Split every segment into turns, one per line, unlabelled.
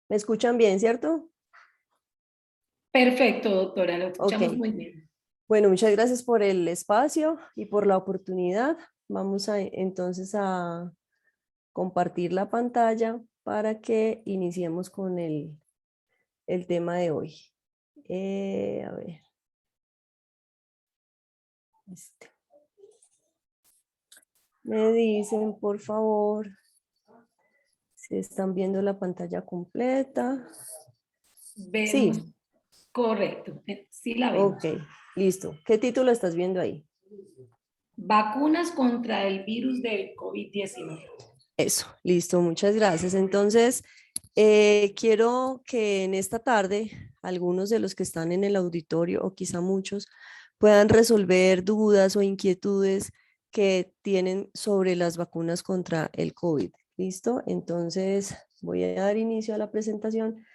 ¿Me escuchan bien, cierto?
Perfecto, doctora, lo
Ok.
escuchamos muy bien.
Bueno, muchas gracias por el espacio y por la oportunidad. Vamos a entonces a compartir la pantalla para que iniciemos con el tema de hoy. A ver, este. Me dicen, por favor, si están viendo la pantalla completa.
Vemos,
Sí,
correcto, sí la
ok,
vemos.
listo. ¿Qué título estás viendo ahí?
Vacunas contra el virus del COVID-19.
Eso, listo, muchas gracias. Entonces, quiero que en esta tarde algunos de los que están en el auditorio, o quizá muchos, puedan resolver dudas o inquietudes que tienen sobre las vacunas contra el COVID. ¿Listo? Entonces, voy a dar inicio a la presentación.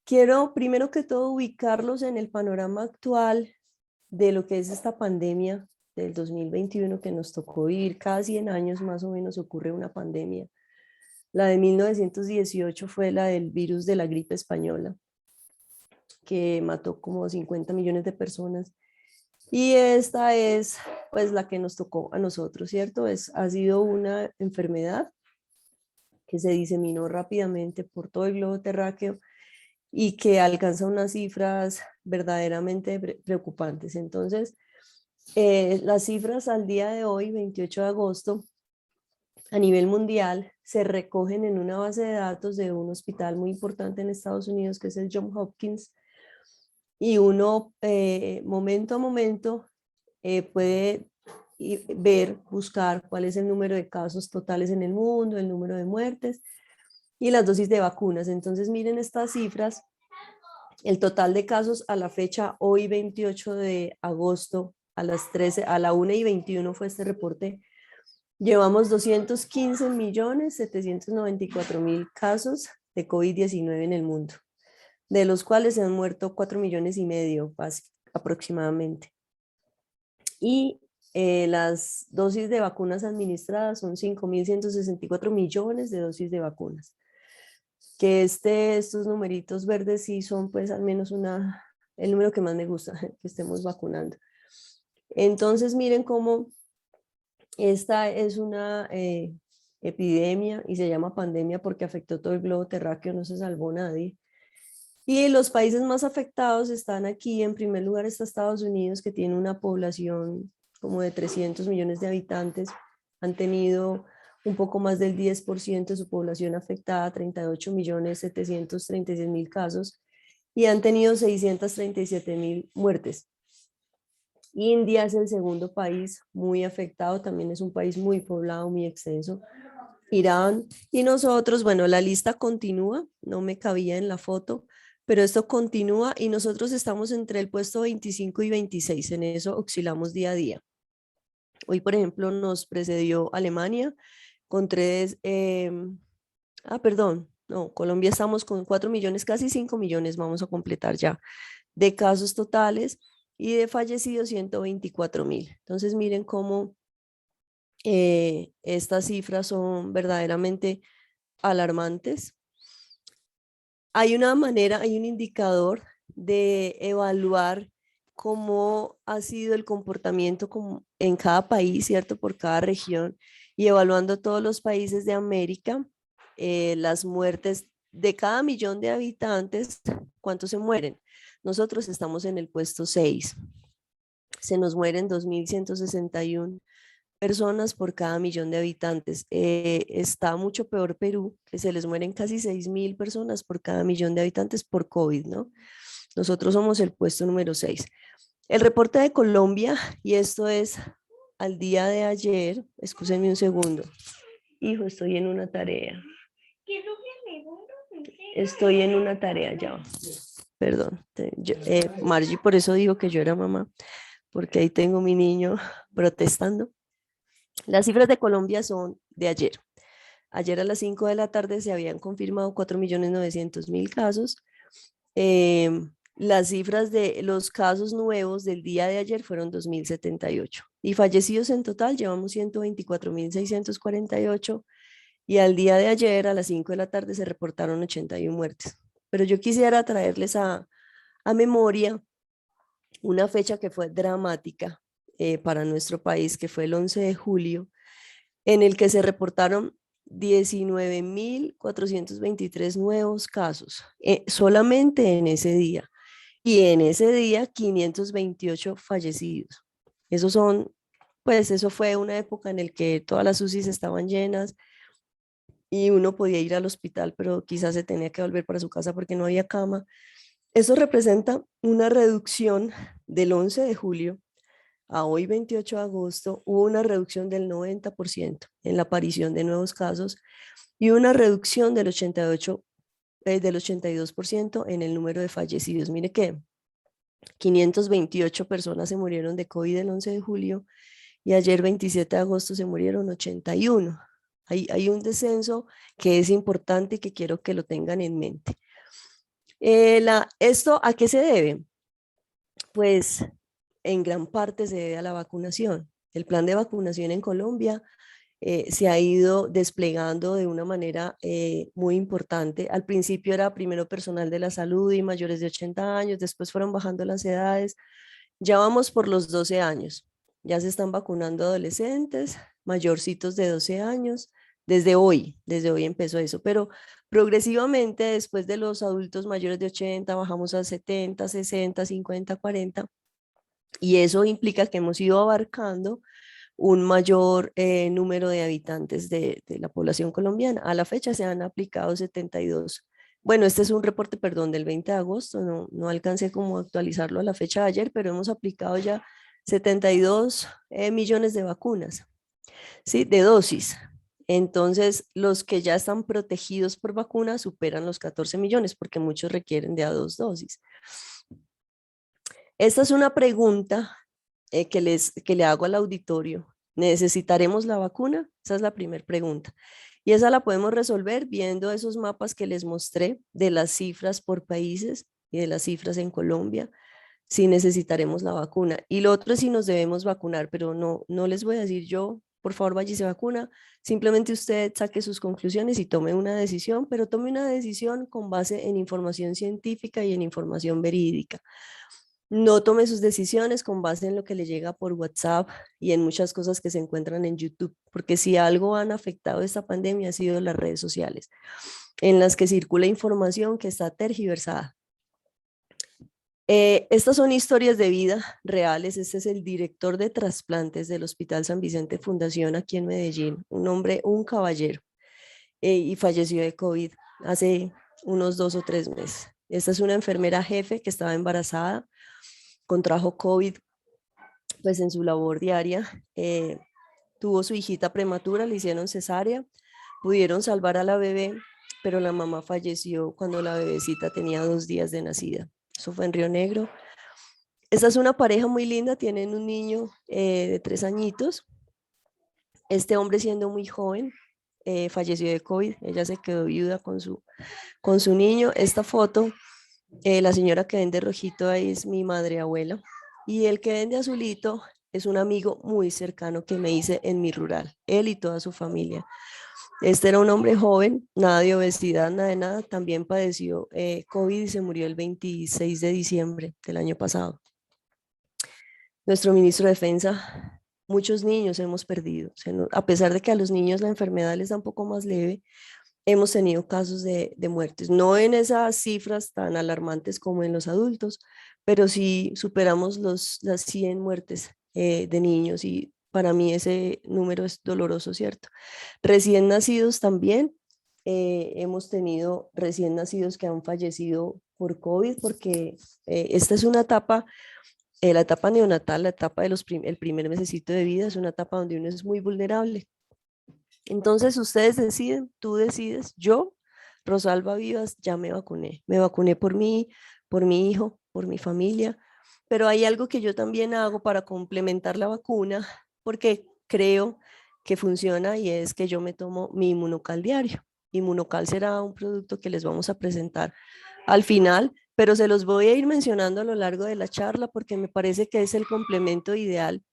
Quiero, primero que todo, ubicarlos en el panorama actual de lo que es esta pandemia del 2021 que nos tocó vivir. Cada 100 años más o menos ocurre una pandemia. La de 1918 fue la del virus de la gripe española, que mató como 50 millones de personas. Y esta es pues la que nos tocó a nosotros, ¿cierto? Ha sido una enfermedad que se diseminó rápidamente por todo el globo terráqueo y que alcanza unas cifras verdaderamente preocupantes. Entonces, las cifras al día de hoy, 28 de agosto, a nivel mundial, se recogen en una base de datos de un hospital muy importante en Estados Unidos, que es el Johns Hopkins, y uno momento a momento puede ver, buscar cuál es el número de casos totales en el mundo, el número de muertes y las dosis de vacunas. Entonces miren estas cifras, el total de casos a la fecha, hoy 28 de agosto, a las 13, a la 1:21 fue este reporte. Llevamos 215.794.000 casos de COVID-19 en el mundo, de los cuales se han muerto 4,5 millones aproximadamente. Y las dosis de vacunas administradas son 5.164 millones de dosis de vacunas. Que estos numeritos verdes sí son pues al menos el número que más me gusta, que estemos vacunando. Entonces miren cómo esta es una epidemia y se llama pandemia porque afectó todo el globo terráqueo, no se salvó nadie. Y los países más afectados están aquí. En primer lugar está Estados Unidos, que tiene una población como de 300 millones de habitantes. Han tenido un poco más del 10% de su población afectada, 38.736.000 casos, y han tenido 637.000 muertes. India es el segundo país muy afectado, también es un país muy poblado, muy extenso. Irán y nosotros, bueno, la lista continúa, no me cabía en la foto, pero esto continúa y nosotros estamos entre el puesto 25 y 26, en eso oscilamos día a día. Hoy, por ejemplo, nos precedió Alemania con perdón, no, Colombia estamos con 4 millones, casi 5 millones, vamos a completar ya, de casos totales y de fallecidos 124.000. Entonces, miren cómo estas cifras son verdaderamente alarmantes. Hay una manera, hay un indicador de evaluar cómo ha sido el comportamiento en cada país, ¿cierto? Por cada región y evaluando todos los países de América, las muertes de cada millón de habitantes, ¿cuántos se mueren? Nosotros estamos en el puesto 6. Se nos mueren 2.161 personas por cada millón de habitantes. Está mucho peor Perú, que se les mueren casi 6.000 personas por cada millón de habitantes por COVID, ¿no? Nosotros somos el puesto número 6. El reporte de Colombia, y esto es al día de ayer, escúsenme un segundo. Hijo, estoy en una tarea. Estoy en una tarea ya. Perdón, Margie, por eso digo que yo era mamá, porque ahí tengo mi niño protestando. Las cifras de Colombia son de ayer. Ayer a las 5 de la tarde se habían confirmado 4.900.000 casos. Las cifras de los casos nuevos del día de ayer fueron 2.078. Y fallecidos en total llevamos 124.648. Y al día de ayer a las 5 de la tarde se reportaron 81 muertes. pero yo quisiera traerles a memoria una fecha que fue dramática para nuestro país, que fue el 11 de julio, en el que se reportaron 19.423 nuevos casos, solamente en ese día. Y en ese día, 528 fallecidos. Esos son, pues eso fue una época en la que todas las UCIs estaban llenas y uno podía ir al hospital, pero quizás se tenía que volver para su casa porque no había cama. Eso representa una reducción del 11 de julio a hoy 28 de agosto, hubo una reducción del 90% en la aparición de nuevos casos y una reducción del 88, del 82% en el número de fallecidos. Mire que 528 personas se murieron de COVID el 11 de julio y ayer 27 de agosto se murieron 81. Hay un descenso que es importante y que quiero que lo tengan en mente. ¿Esto a qué se debe? Pues en gran parte se debe a la vacunación. El plan de vacunación en Colombia se ha ido desplegando de una manera muy importante. Al principio era primero personal de la salud y mayores de 80 años, después fueron bajando las edades. Ya vamos por los 12 años. Ya se están vacunando adolescentes, mayorcitos de 12 años. Desde hoy empezó eso, pero progresivamente después de los adultos mayores de 80 bajamos a 70, 60, 50, 40 y eso implica que hemos ido abarcando un mayor número de habitantes de la población colombiana. A la fecha se han aplicado 72. Bueno, este es un reporte, perdón, del 20 de agosto, no alcancé como a actualizarlo a la fecha de ayer, pero hemos aplicado ya 72 millones de vacunas, ¿sí? De dosis. Entonces, los que ya están protegidos por vacuna superan los 14 millones porque muchos requieren de a dos dosis. Esta es una pregunta que le hago al auditorio. ¿Necesitaremos la vacuna? Esa es la primera pregunta. Y esa la podemos resolver viendo esos mapas que les mostré de las cifras por países y de las cifras en Colombia, si necesitaremos la vacuna. Y lo otro es si nos debemos vacunar, pero no les voy a decir yo, por favor, vaya y se vacuna. Simplemente usted saque sus conclusiones y tome una decisión, pero tome una decisión con base en información científica y en información verídica. No tome sus decisiones con base en lo que le llega por WhatsApp y en muchas cosas que se encuentran en YouTube, porque si algo han afectado esta pandemia ha sido las redes sociales, en las que circula información que está tergiversada. Estas son historias de vida reales. Este es el director de trasplantes del Hospital San Vicente Fundación aquí en Medellín, un hombre, un caballero, y falleció de COVID hace unos 2 o 3 meses. Esta es una enfermera jefe que estaba embarazada, contrajo COVID pues en su labor diaria, tuvo su hijita prematura, le hicieron cesárea, pudieron salvar a la bebé, pero la mamá falleció cuando la bebecita tenía 2 días de nacida. Eso fue en Río Negro. Esta es una pareja muy linda, tienen un niño de 3 añitos. Este hombre siendo muy joven, falleció de COVID, ella se quedó viuda con su niño. Esta foto, la señora que vende rojito ahí es mi madre abuela y el que vende azulito es un amigo muy cercano que me hice en mi rural, él y toda su familia. Este era un hombre joven, nada de obesidad, nada de nada, también padeció COVID y se murió el 26 de diciembre del año pasado. Nuestro ministro de Defensa, muchos niños hemos perdido, a pesar de que a los niños la enfermedad les da un poco más leve, hemos tenido casos de muertes, no en esas cifras tan alarmantes como en los adultos, pero sí superamos las 100 muertes de niños y para mí ese número es doloroso, ¿cierto? Recién nacidos también, hemos tenido recién nacidos que han fallecido por COVID porque esta es una etapa, la etapa neonatal, la etapa de el primer mesecito de vida es una etapa donde uno es muy vulnerable. Entonces ustedes deciden, tú decides, yo, Rosalba Vivas, ya me vacuné por mi hijo, por mi familia, pero hay algo que yo también hago para complementar la vacuna, porque creo que funciona y es que yo me tomo mi Inmunocal diario. Inmunocal será un producto que les vamos a presentar al final, pero se los voy a ir mencionando a lo largo de la charla porque me parece que es el complemento ideal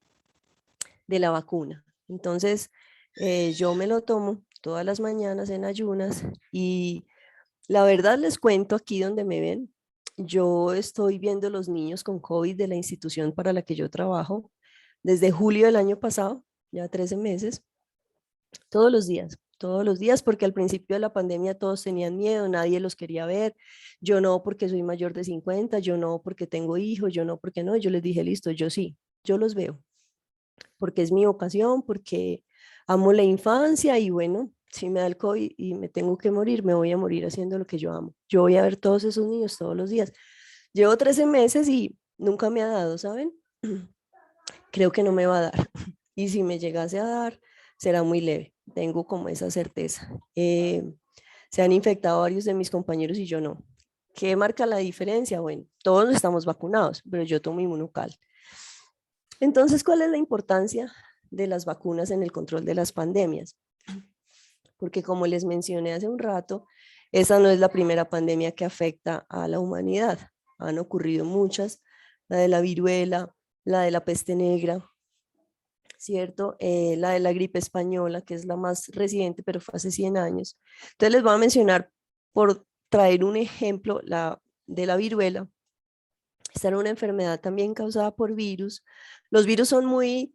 de la vacuna. Entonces, yo me lo tomo todas las mañanas en ayunas y La verdad les cuento aquí donde me ven. Yo estoy viendo los niños con COVID de la institución para la que yo trabajo desde julio del año pasado, ya 13 meses, todos los días, porque al principio de la pandemia todos tenían miedo, nadie los quería ver. Yo no porque soy mayor de 50, yo no porque tengo hijos, yo no porque no. Yo les dije, listo, yo sí, yo los veo, porque es mi vocación, porque amo la infancia y bueno, si me da el COVID y me tengo que morir, me voy a morir haciendo lo que yo amo. Yo voy a ver todos esos niños todos los días. Llevo 13 meses y nunca me ha dado, ¿saben? Creo que no me va a dar. Y si me llegase a dar, será muy leve. Tengo como esa certeza. Se han infectado varios de mis compañeros y yo no. ¿Qué marca la diferencia? Bueno, todos estamos vacunados, pero yo tomo inmunocal. Entonces, ¿cuál es la importancia de las vacunas en el control de las pandemias? Porque como les mencioné hace un rato, esa no es la primera pandemia que afecta a la humanidad. Han ocurrido muchas, la de la viruela, la de la peste negra, ¿cierto? La de la gripe española, que es la más reciente, pero fue hace 100 años. Entonces les voy a mencionar, por traer un ejemplo, la de la viruela. Esta era una enfermedad también causada por virus. Los virus son muy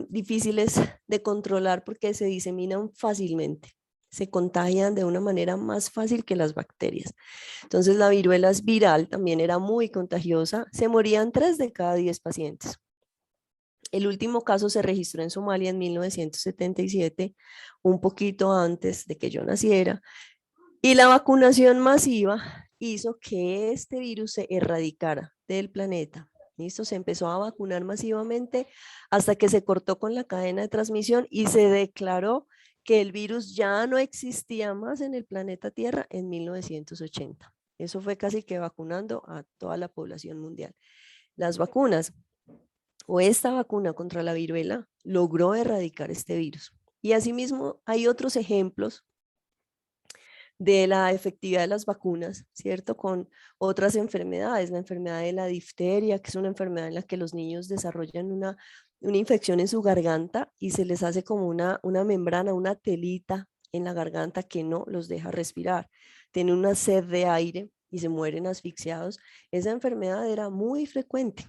difíciles de controlar porque se diseminan fácilmente, se contagian de una manera más fácil que las bacterias. Entonces la viruela es viral, también era muy contagiosa, se morían 3 de cada 10 pacientes. El último caso se registró en Somalia en 1977, un poquito antes de que yo naciera, y la vacunación masiva hizo que este virus se erradicara del planeta. ¿Listo? Se empezó a vacunar masivamente hasta que se cortó con la cadena de transmisión y se declaró que el virus ya no existía más en el planeta Tierra en 1980. Eso fue casi que vacunando a toda la población mundial. Las vacunas o esta vacuna contra la viruela logró erradicar este virus. Y asimismo hay otros ejemplos de la efectividad de las vacunas, ¿cierto? Con otras enfermedades, la enfermedad de la difteria, que es una enfermedad en la que los niños desarrollan una infección en su garganta y se les hace como una membrana, una telita en la garganta que no los deja respirar. Tienen una sed de aire y se mueren asfixiados. Esa enfermedad era muy frecuente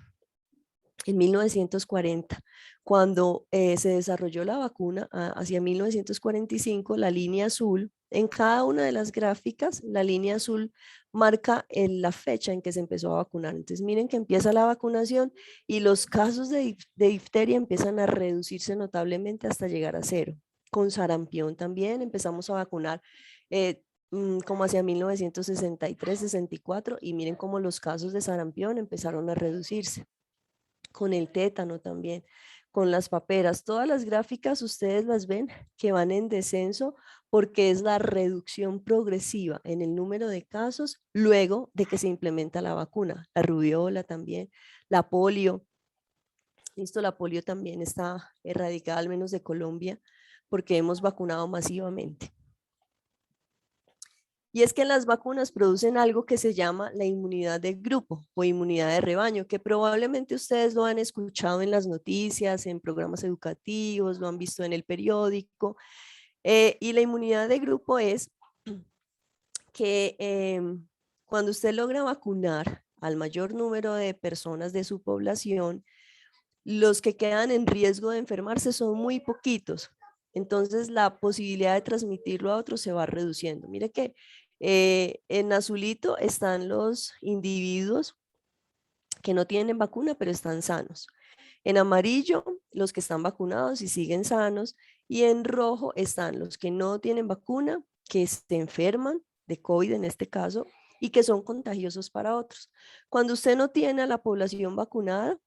en 1940, cuando se desarrolló la vacuna, hacia 1945, la línea azul, en cada una de las gráficas, la línea azul marca la fecha en que se empezó a vacunar. Entonces miren que empieza la vacunación y los casos de difteria empiezan a reducirse notablemente hasta llegar a cero. Con sarampión también empezamos a vacunar como hacia 1963-64 y miren cómo los casos de sarampión empezaron a reducirse, con el tétano también, con las paperas. Todas las gráficas ustedes las ven que van en descenso porque es la reducción progresiva en el número de casos luego de que se implementa la vacuna. La rubiola también, la polio. Listo, la polio también está erradicada, al menos de Colombia, porque hemos vacunado masivamente. Y es que las vacunas producen algo que se llama la inmunidad de grupo o inmunidad de rebaño, que probablemente ustedes lo han escuchado en las noticias, en programas educativos, lo han visto en el periódico. Y la inmunidad de grupo es que cuando usted logra vacunar al mayor número de personas de su población, los que quedan en riesgo de enfermarse son muy poquitos. Entonces la posibilidad de transmitirlo a otros se va reduciendo. Mire que en azulito están los individuos que no tienen vacuna pero están sanos. En amarillo, los que están vacunados y siguen sanos. Y en rojo están los que no tienen vacuna, que se enferman de COVID en este caso y que son contagiosos para otros. Cuando usted no tiene a la población vacunada,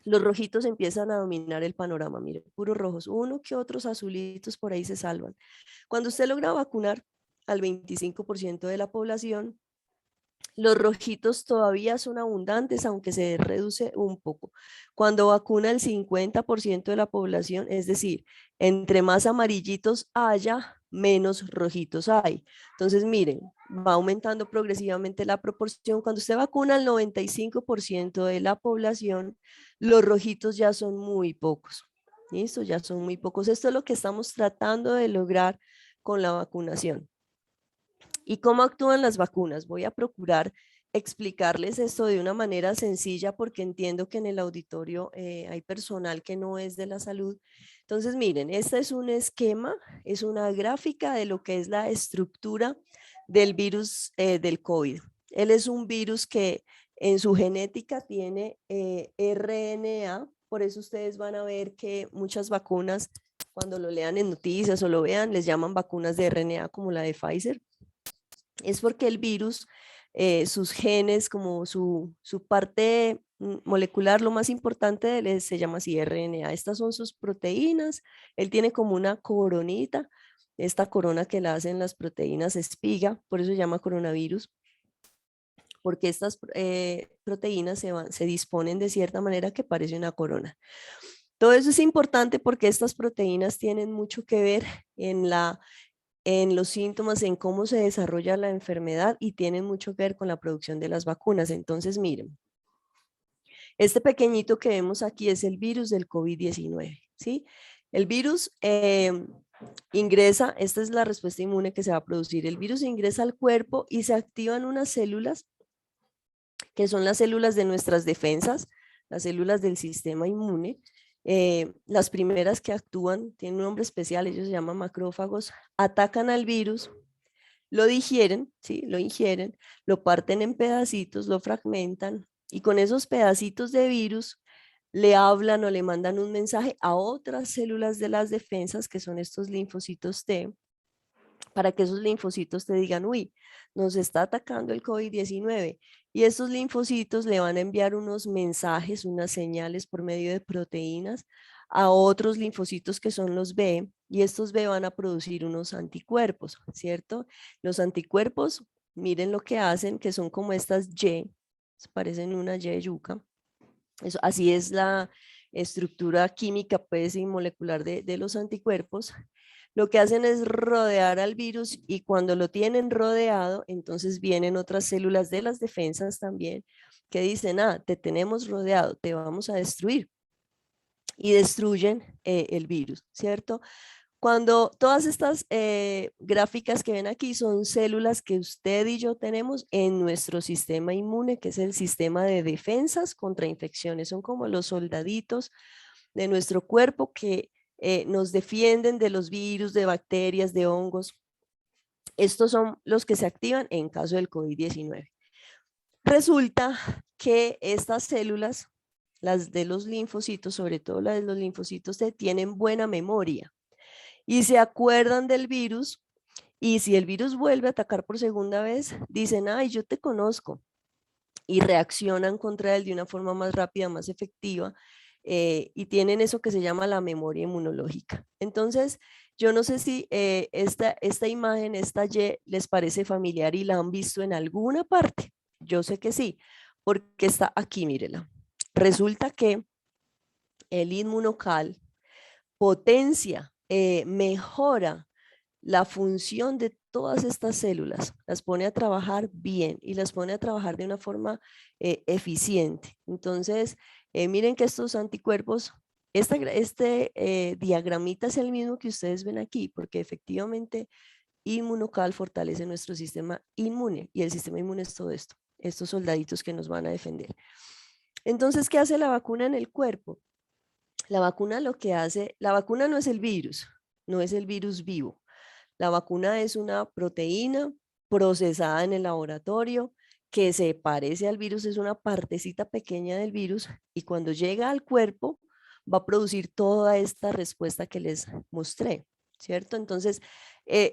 los rojitos empiezan a dominar el panorama, mire, puros rojos, uno que otros azulitos por ahí se salvan. Cuando usted logra vacunar al 25% de la población, los rojitos todavía son abundantes, aunque se reduce un poco. Cuando vacuna el 50% de la población, es decir, entre más amarillitos haya, menos rojitos hay. Entonces, miren, va aumentando progresivamente la proporción. Cuando usted vacuna al 95% de la población, los rojitos ya son muy pocos. ¿Listo? Ya son muy pocos. Esto es lo que estamos tratando de lograr con la vacunación. ¿Y cómo actúan las vacunas? Voy a procurar explicarles esto de una manera sencilla porque entiendo que en el auditorio hay personal que no es de la salud. Entonces, miren, este es un esquema, es una gráfica de lo que es la estructura del virus del COVID. Él es un virus que en su genética tiene RNA, por eso ustedes van a ver que muchas vacunas, cuando lo lean en noticias o lo vean, les llaman vacunas de RNA como la de Pfizer. Es porque el virus, sus genes, como su parte molecular, lo más importante de él se llama así RNA. Estas son sus proteínas. Él tiene como una coronita, esta corona que la hacen las proteínas espiga, por eso se llama coronavirus, porque estas proteínas se disponen de cierta manera que parece una corona. Todo eso es importante porque estas proteínas tienen mucho que ver en los síntomas, en cómo se desarrolla la enfermedad y tienen mucho que ver con la producción de las vacunas. Entonces, miren, este pequeñito que vemos aquí es el virus del COVID-19, ¿sí? El virus ingresa, esta es la respuesta inmune que se va a producir. El virus ingresa al cuerpo y se activan unas células que son las células de nuestras defensas, las células del sistema inmune. Las primeras que actúan tienen un nombre especial, ellos se llaman macrófagos, atacan al virus, lo digieren, ¿sí? Lo ingieren, lo parten en pedacitos, lo fragmentan y con esos pedacitos de virus le hablan o le mandan un mensaje a otras células de las defensas, que son estos linfocitos T, para que esos linfocitos te digan, uy, nos está atacando el COVID-19. Y estos linfocitos le van a enviar unos mensajes, unas señales por medio de proteínas a otros linfocitos que son los B, y estos B van a producir unos anticuerpos, ¿cierto? Los anticuerpos, miren lo que hacen, que son como estas Y, parecen una Y de yuca. Eso, así es la estructura química pues, y molecular de los anticuerpos. Lo que hacen es rodear al virus y cuando lo tienen rodeado, entonces vienen otras células de las defensas también que dicen, te tenemos rodeado, te vamos a destruir. Y destruyen el virus, ¿cierto? Cuando todas estas gráficas que ven aquí son células que usted y yo tenemos en nuestro sistema inmune, que es el sistema de defensas contra infecciones. Son como los soldaditos de nuestro cuerpo que nos defienden de los virus, de bacterias, de hongos. Estos son los que se activan en caso del COVID-19. Resulta que estas células, las de los linfocitos, sobre todo las de los linfocitos T, tienen buena memoria y se acuerdan del virus, y si el virus vuelve a atacar por segunda vez, dicen, ay, yo te conozco, y reaccionan contra él de una forma más rápida, más efectiva, y tienen eso que se llama la memoria inmunológica. Entonces, yo no sé si esta imagen, esta Y, les parece familiar y la han visto en alguna parte. Yo sé que sí, porque está aquí, mírela. Resulta que el inmunocal potencia, mejora la función de todas estas células, las pone a trabajar bien y las pone a trabajar de una forma eficiente. Entonces, miren que estos anticuerpos, este diagramita es el mismo que ustedes ven aquí, porque efectivamente inmunocal fortalece nuestro sistema inmune y el sistema inmune es todo esto, estos soldaditos que nos van a defender. Entonces, ¿qué hace la vacuna en el cuerpo? La vacuna lo que hace, la vacuna no es el virus, no es el virus vivo. La vacuna es una proteína procesada en el laboratorio que se parece al virus, es una partecita pequeña del virus y cuando llega al cuerpo va a producir toda esta respuesta que les mostré, ¿cierto? Entonces,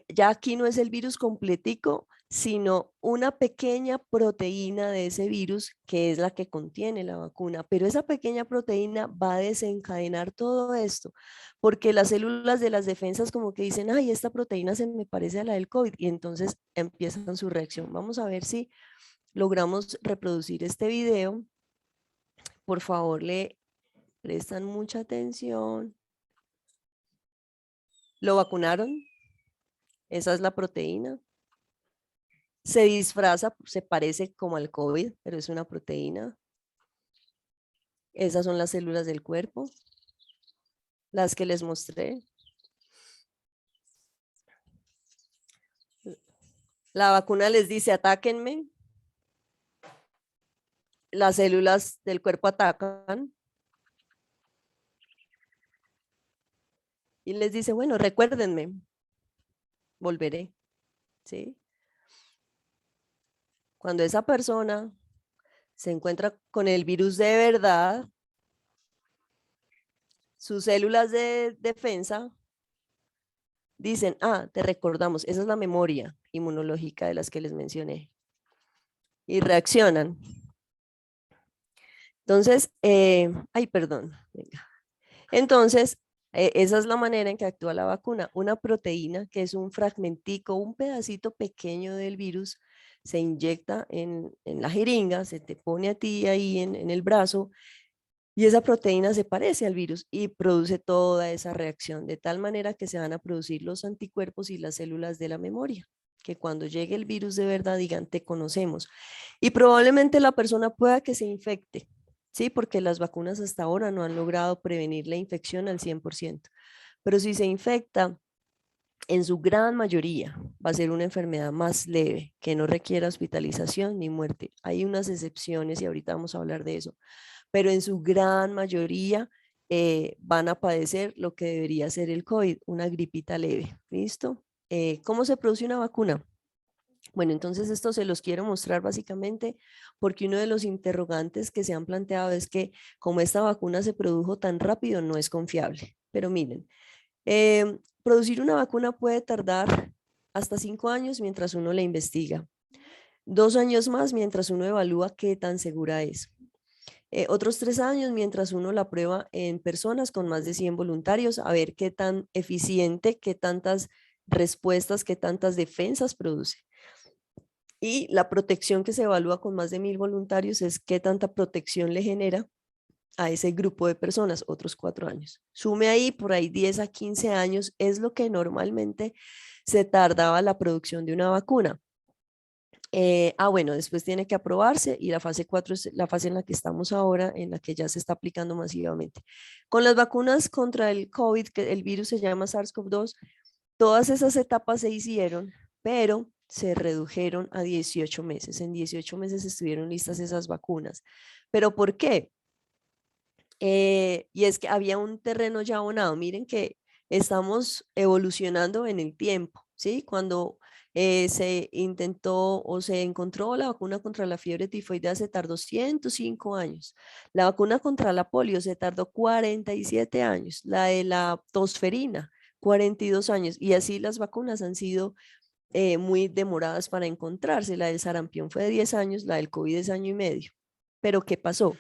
ya aquí no es el virus completico, sino una pequeña proteína de ese virus que es la que contiene la vacuna, pero esa pequeña proteína va a desencadenar todo esto, porque las células de las defensas como que dicen, ay, esta proteína se me parece a la del COVID, y entonces empiezan su reacción. Vamos a ver si logramos reproducir este video. Por favor, le prestan mucha atención. ¿Lo vacunaron? Esa es la proteína. Se disfraza, se parece como al COVID, pero es una proteína. Esas son las células del cuerpo, las que les mostré. La vacuna les dice, atáquenme, las células del cuerpo atacan y les dice, bueno, recuérdenme, volveré, ¿sí? Cuando esa persona se encuentra con el virus de verdad, sus células de defensa dicen, ah, te recordamos, esa es la memoria inmunológica de las que les mencioné, y reaccionan. Entonces, ay, perdón, venga. Entonces, esa es la manera en que actúa la vacuna. Una proteína que es un fragmentico, un pedacito pequeño del virus, se inyecta en la jeringa, se te pone a ti ahí en el brazo y esa proteína se parece al virus y produce toda esa reacción, de tal manera que se van a producir los anticuerpos y las células de la memoria, que cuando llegue el virus de verdad digan, te conocemos. Y probablemente la persona pueda que se infecte, ¿sí? Porque las vacunas hasta ahora no han logrado prevenir la infección al 100%. Pero si se infecta, en su gran mayoría va a ser una enfermedad más leve, que no requiera hospitalización ni muerte. Hay unas excepciones y ahorita vamos a hablar de eso, pero en su gran mayoría van a padecer lo que debería ser el COVID, una gripita leve. ¿Listo? ¿Cómo se produce una vacuna? Bueno, entonces esto se los quiero mostrar básicamente porque uno de los interrogantes que se han planteado es que como esta vacuna se produjo tan rápido, no es confiable. Pero miren, producir una vacuna puede tardar hasta 5 años mientras uno la investiga, 2 años más mientras uno evalúa qué tan segura es. Otros 3 años mientras uno la prueba en personas con más de 100 voluntarios, a ver qué tan eficiente, qué tantas respuestas, qué tantas defensas produce. Y la protección que se evalúa con más de 1000 voluntarios es qué tanta protección le genera a ese grupo de personas, otros 4 años. Sume ahí, por ahí 10 a 15 años es lo que normalmente se tardaba la producción de una vacuna. Bueno, después tiene que aprobarse y la fase 4 es la fase en la que estamos ahora, en la que ya se está aplicando masivamente. Con las vacunas contra el COVID, que el virus se llama SARS-CoV-2, todas esas etapas se hicieron, pero se redujeron a 18 meses. En 18 meses estuvieron listas esas vacunas. ¿Pero por qué? Y es que había un terreno ya abonado. Miren que estamos evolucionando en el tiempo, ¿sí? Cuando se intentó o se encontró la vacuna contra la fiebre tifoidea se tardó 105 años. La vacuna contra la polio se tardó 47 años. La de la tosferina, 42 años. Y así las vacunas han sido muy demoradas para encontrarse. La del sarampión fue de 10 años, la del COVID es año y medio. Pero ¿qué pasó?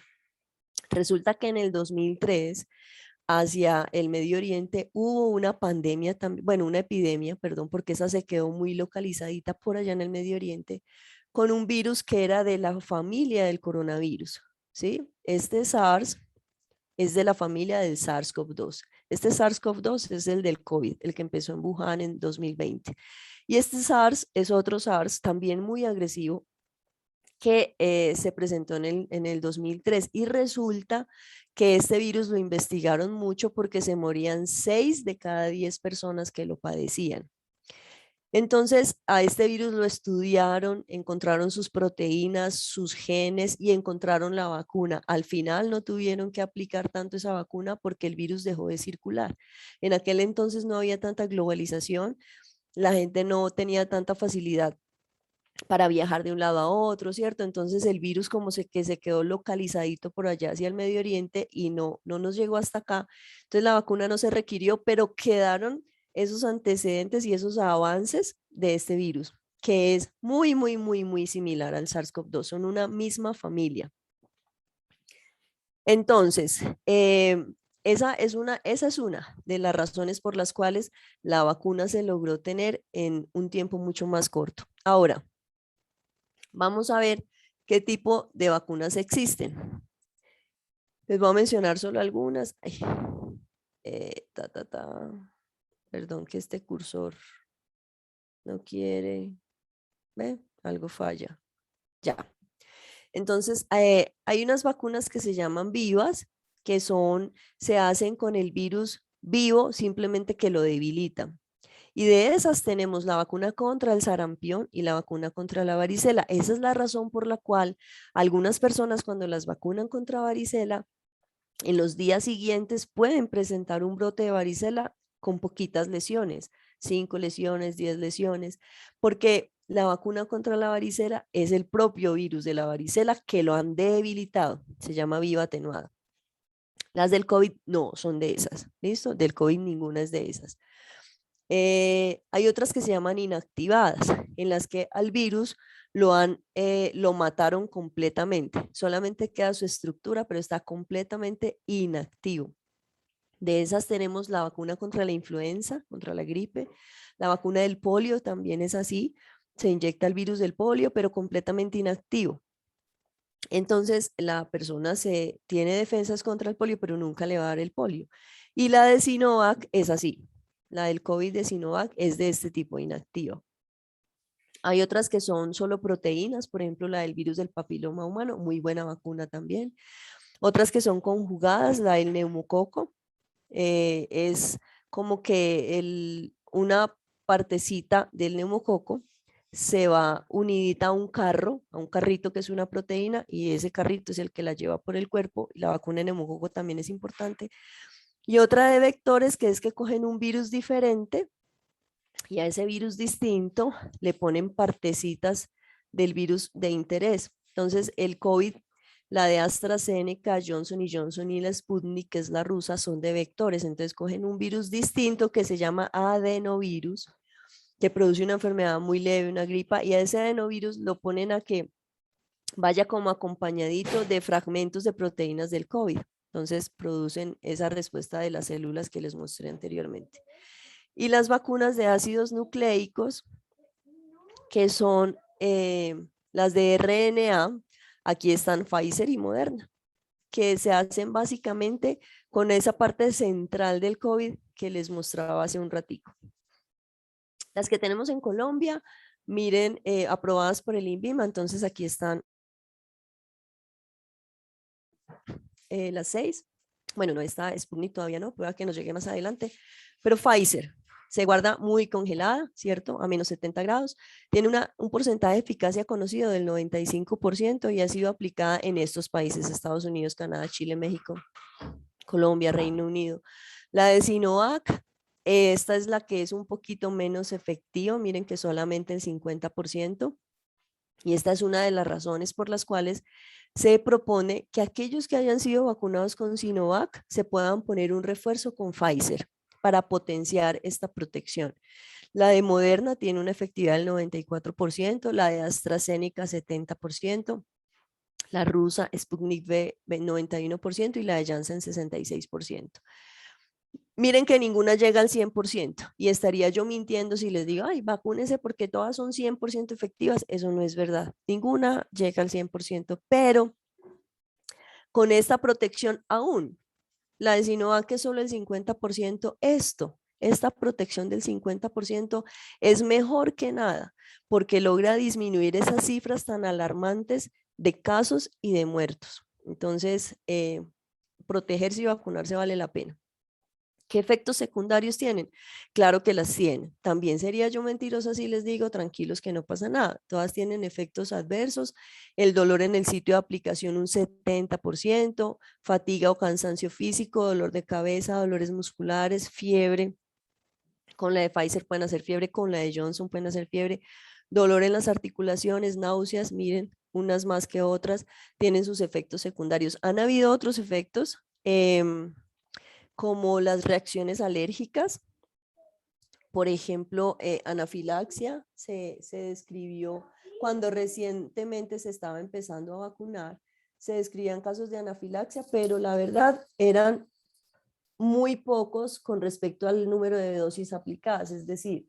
Resulta que en el 2003, hacia el Medio Oriente, hubo una pandemia también, bueno, una epidemia, perdón, porque esa se quedó muy localizadita por allá en el Medio Oriente, con un virus que era de la familia del coronavirus, ¿sí? Este SARS es de la familia del SARS-CoV-2. Este SARS-CoV-2 es el del COVID, el que empezó en Wuhan en 2020. Y este SARS es otro SARS también muy agresivo que se presentó en el 2003 y resulta que este virus lo investigaron mucho porque se morían 6 de cada 10 personas que lo padecían. Entonces, a este virus lo estudiaron, encontraron sus proteínas, sus genes y encontraron la vacuna. Al final no tuvieron que aplicar tanto esa vacuna porque el virus dejó de circular. En aquel entonces no había tanta globalización, la gente no tenía tanta facilidad para viajar de un lado a otro, ¿cierto? Entonces el virus como que se quedó localizadito por allá hacia el Medio Oriente y no nos llegó hasta acá. Entonces la vacuna no se requirió, pero quedaron esos antecedentes y esos avances de este virus, que es muy, muy, muy, muy similar al SARS-CoV-2, son una misma familia. Entonces, esa es una de las razones por las cuales la vacuna se logró tener en un tiempo mucho más corto. Ahora, vamos a ver qué tipo de vacunas existen. Les voy a mencionar solo algunas. Ay, ta, ta, ta. Perdón que este cursor no quiere. ¿Ve? Algo falla. Ya. Entonces, hay unas vacunas que se llaman vivas, se hacen con el virus vivo, simplemente que lo debilitan. Y de esas tenemos la vacuna contra el sarampión y la vacuna contra la varicela. Esa es la razón por la cual algunas personas cuando las vacunan contra varicela, en los días siguientes pueden presentar un brote de varicela con poquitas lesiones, 5 lesiones, 10 lesiones, porque la vacuna contra la varicela es el propio virus de la varicela que lo han debilitado, se llama viva atenuada. Las del COVID no son de esas, ¿listo? Del COVID ninguna es de esas. Hay otras que se llaman inactivadas, en las que al virus lo mataron completamente. Solamente queda su estructura, pero está completamente inactivo. De esas tenemos la vacuna contra la influenza, contra la gripe. La vacuna del polio también es así. Se inyecta el virus del polio, pero completamente inactivo. Entonces, la persona tiene defensas contra el polio, pero nunca le va a dar el polio. Y la de Sinovac es así. La del COVID de Sinovac es de este tipo, inactiva. Hay otras que son solo proteínas, por ejemplo, la del virus del papiloma humano, muy buena vacuna también. Otras que son conjugadas, la del neumococo, es como que una partecita del neumococo se va unidita a un carrito que es una proteína, y ese carrito es el que la lleva por el cuerpo. La vacuna de neumococo también es importante. Y otra de vectores, que es que cogen un virus diferente y a ese virus distinto le ponen partecitas del virus de interés. Entonces, el COVID, la de AstraZeneca, Johnson Johnson y la Sputnik, que es la rusa, son de vectores. Entonces, cogen un virus distinto que se llama adenovirus, que produce una enfermedad muy leve, una gripa, y a ese adenovirus lo ponen a que vaya como acompañadito de fragmentos de proteínas del COVID. Entonces, producen esa respuesta de las células que les mostré anteriormente. Y las vacunas de ácidos nucleicos, que son las de RNA, aquí están Pfizer y Moderna, que se hacen básicamente con esa parte central del COVID que les mostraba hace un ratico. Las que tenemos en Colombia, miren, aprobadas por el INVIMA, entonces aquí están las 6. Bueno, no está Sputnik todavía, no, pueda que nos llegue más adelante, pero Pfizer se guarda muy congelada, ¿cierto? A menos 70 grados. Tiene un porcentaje de eficacia conocido del 95% y ha sido aplicada en estos países: Estados Unidos, Canadá, Chile, México, Colombia, Reino Unido. La de Sinovac, esta es la que es un poquito menos efectiva, miren que solamente el 50%. Y esta es una de las razones por las cuales se propone que aquellos que hayan sido vacunados con Sinovac se puedan poner un refuerzo con Pfizer para potenciar esta protección. La de Moderna tiene una efectividad del 94%, la de AstraZeneca 70%, la rusa Sputnik V 91% y la de Janssen 66%. Miren que ninguna llega al 100% y estaría yo mintiendo si les digo, ay, vacúnense porque todas son 100% efectivas. Eso no es verdad. Ninguna llega al 100%, pero con esta protección aún, la de Sinovac, que es solo el 50%, esta protección del 50% es mejor que nada porque logra disminuir esas cifras tan alarmantes de casos y de muertos. Entonces, protegerse y vacunarse vale la pena. ¿Qué efectos secundarios tienen? Claro que las tienen. También sería yo mentirosa si les digo, tranquilos, que no pasa nada. Todas tienen efectos adversos. El dolor en el sitio de aplicación un 70%, fatiga o cansancio físico, dolor de cabeza, dolores musculares, fiebre. Con la de Pfizer pueden hacer fiebre, con la de Johnson pueden hacer fiebre, dolor en las articulaciones, náuseas, miren, unas más que otras, tienen sus efectos secundarios. Han habido otros efectos, como las reacciones alérgicas. Por ejemplo, anafilaxia se describió cuando recientemente se estaba empezando a vacunar. Se describían casos de anafilaxia, pero la verdad eran muy pocos con respecto al número de dosis aplicadas. Es decir,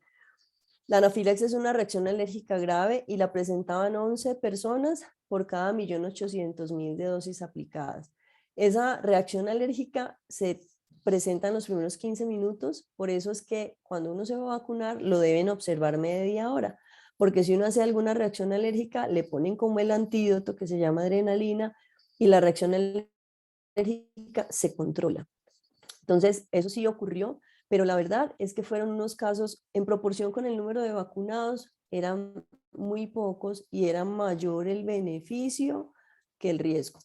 la anafilaxia es una reacción alérgica grave y la presentaban 11 personas por cada 1.800.000 de dosis aplicadas. Esa reacción alérgica se presenta en los primeros 15 minutos, por eso es que cuando uno se va a vacunar lo deben observar media hora, porque si uno hace alguna reacción alérgica le ponen como el antídoto que se llama adrenalina y la reacción alérgica se controla. Entonces, eso sí ocurrió, pero la verdad es que fueron unos casos, en proporción con el número de vacunados, eran muy pocos y era mayor el beneficio que el riesgo.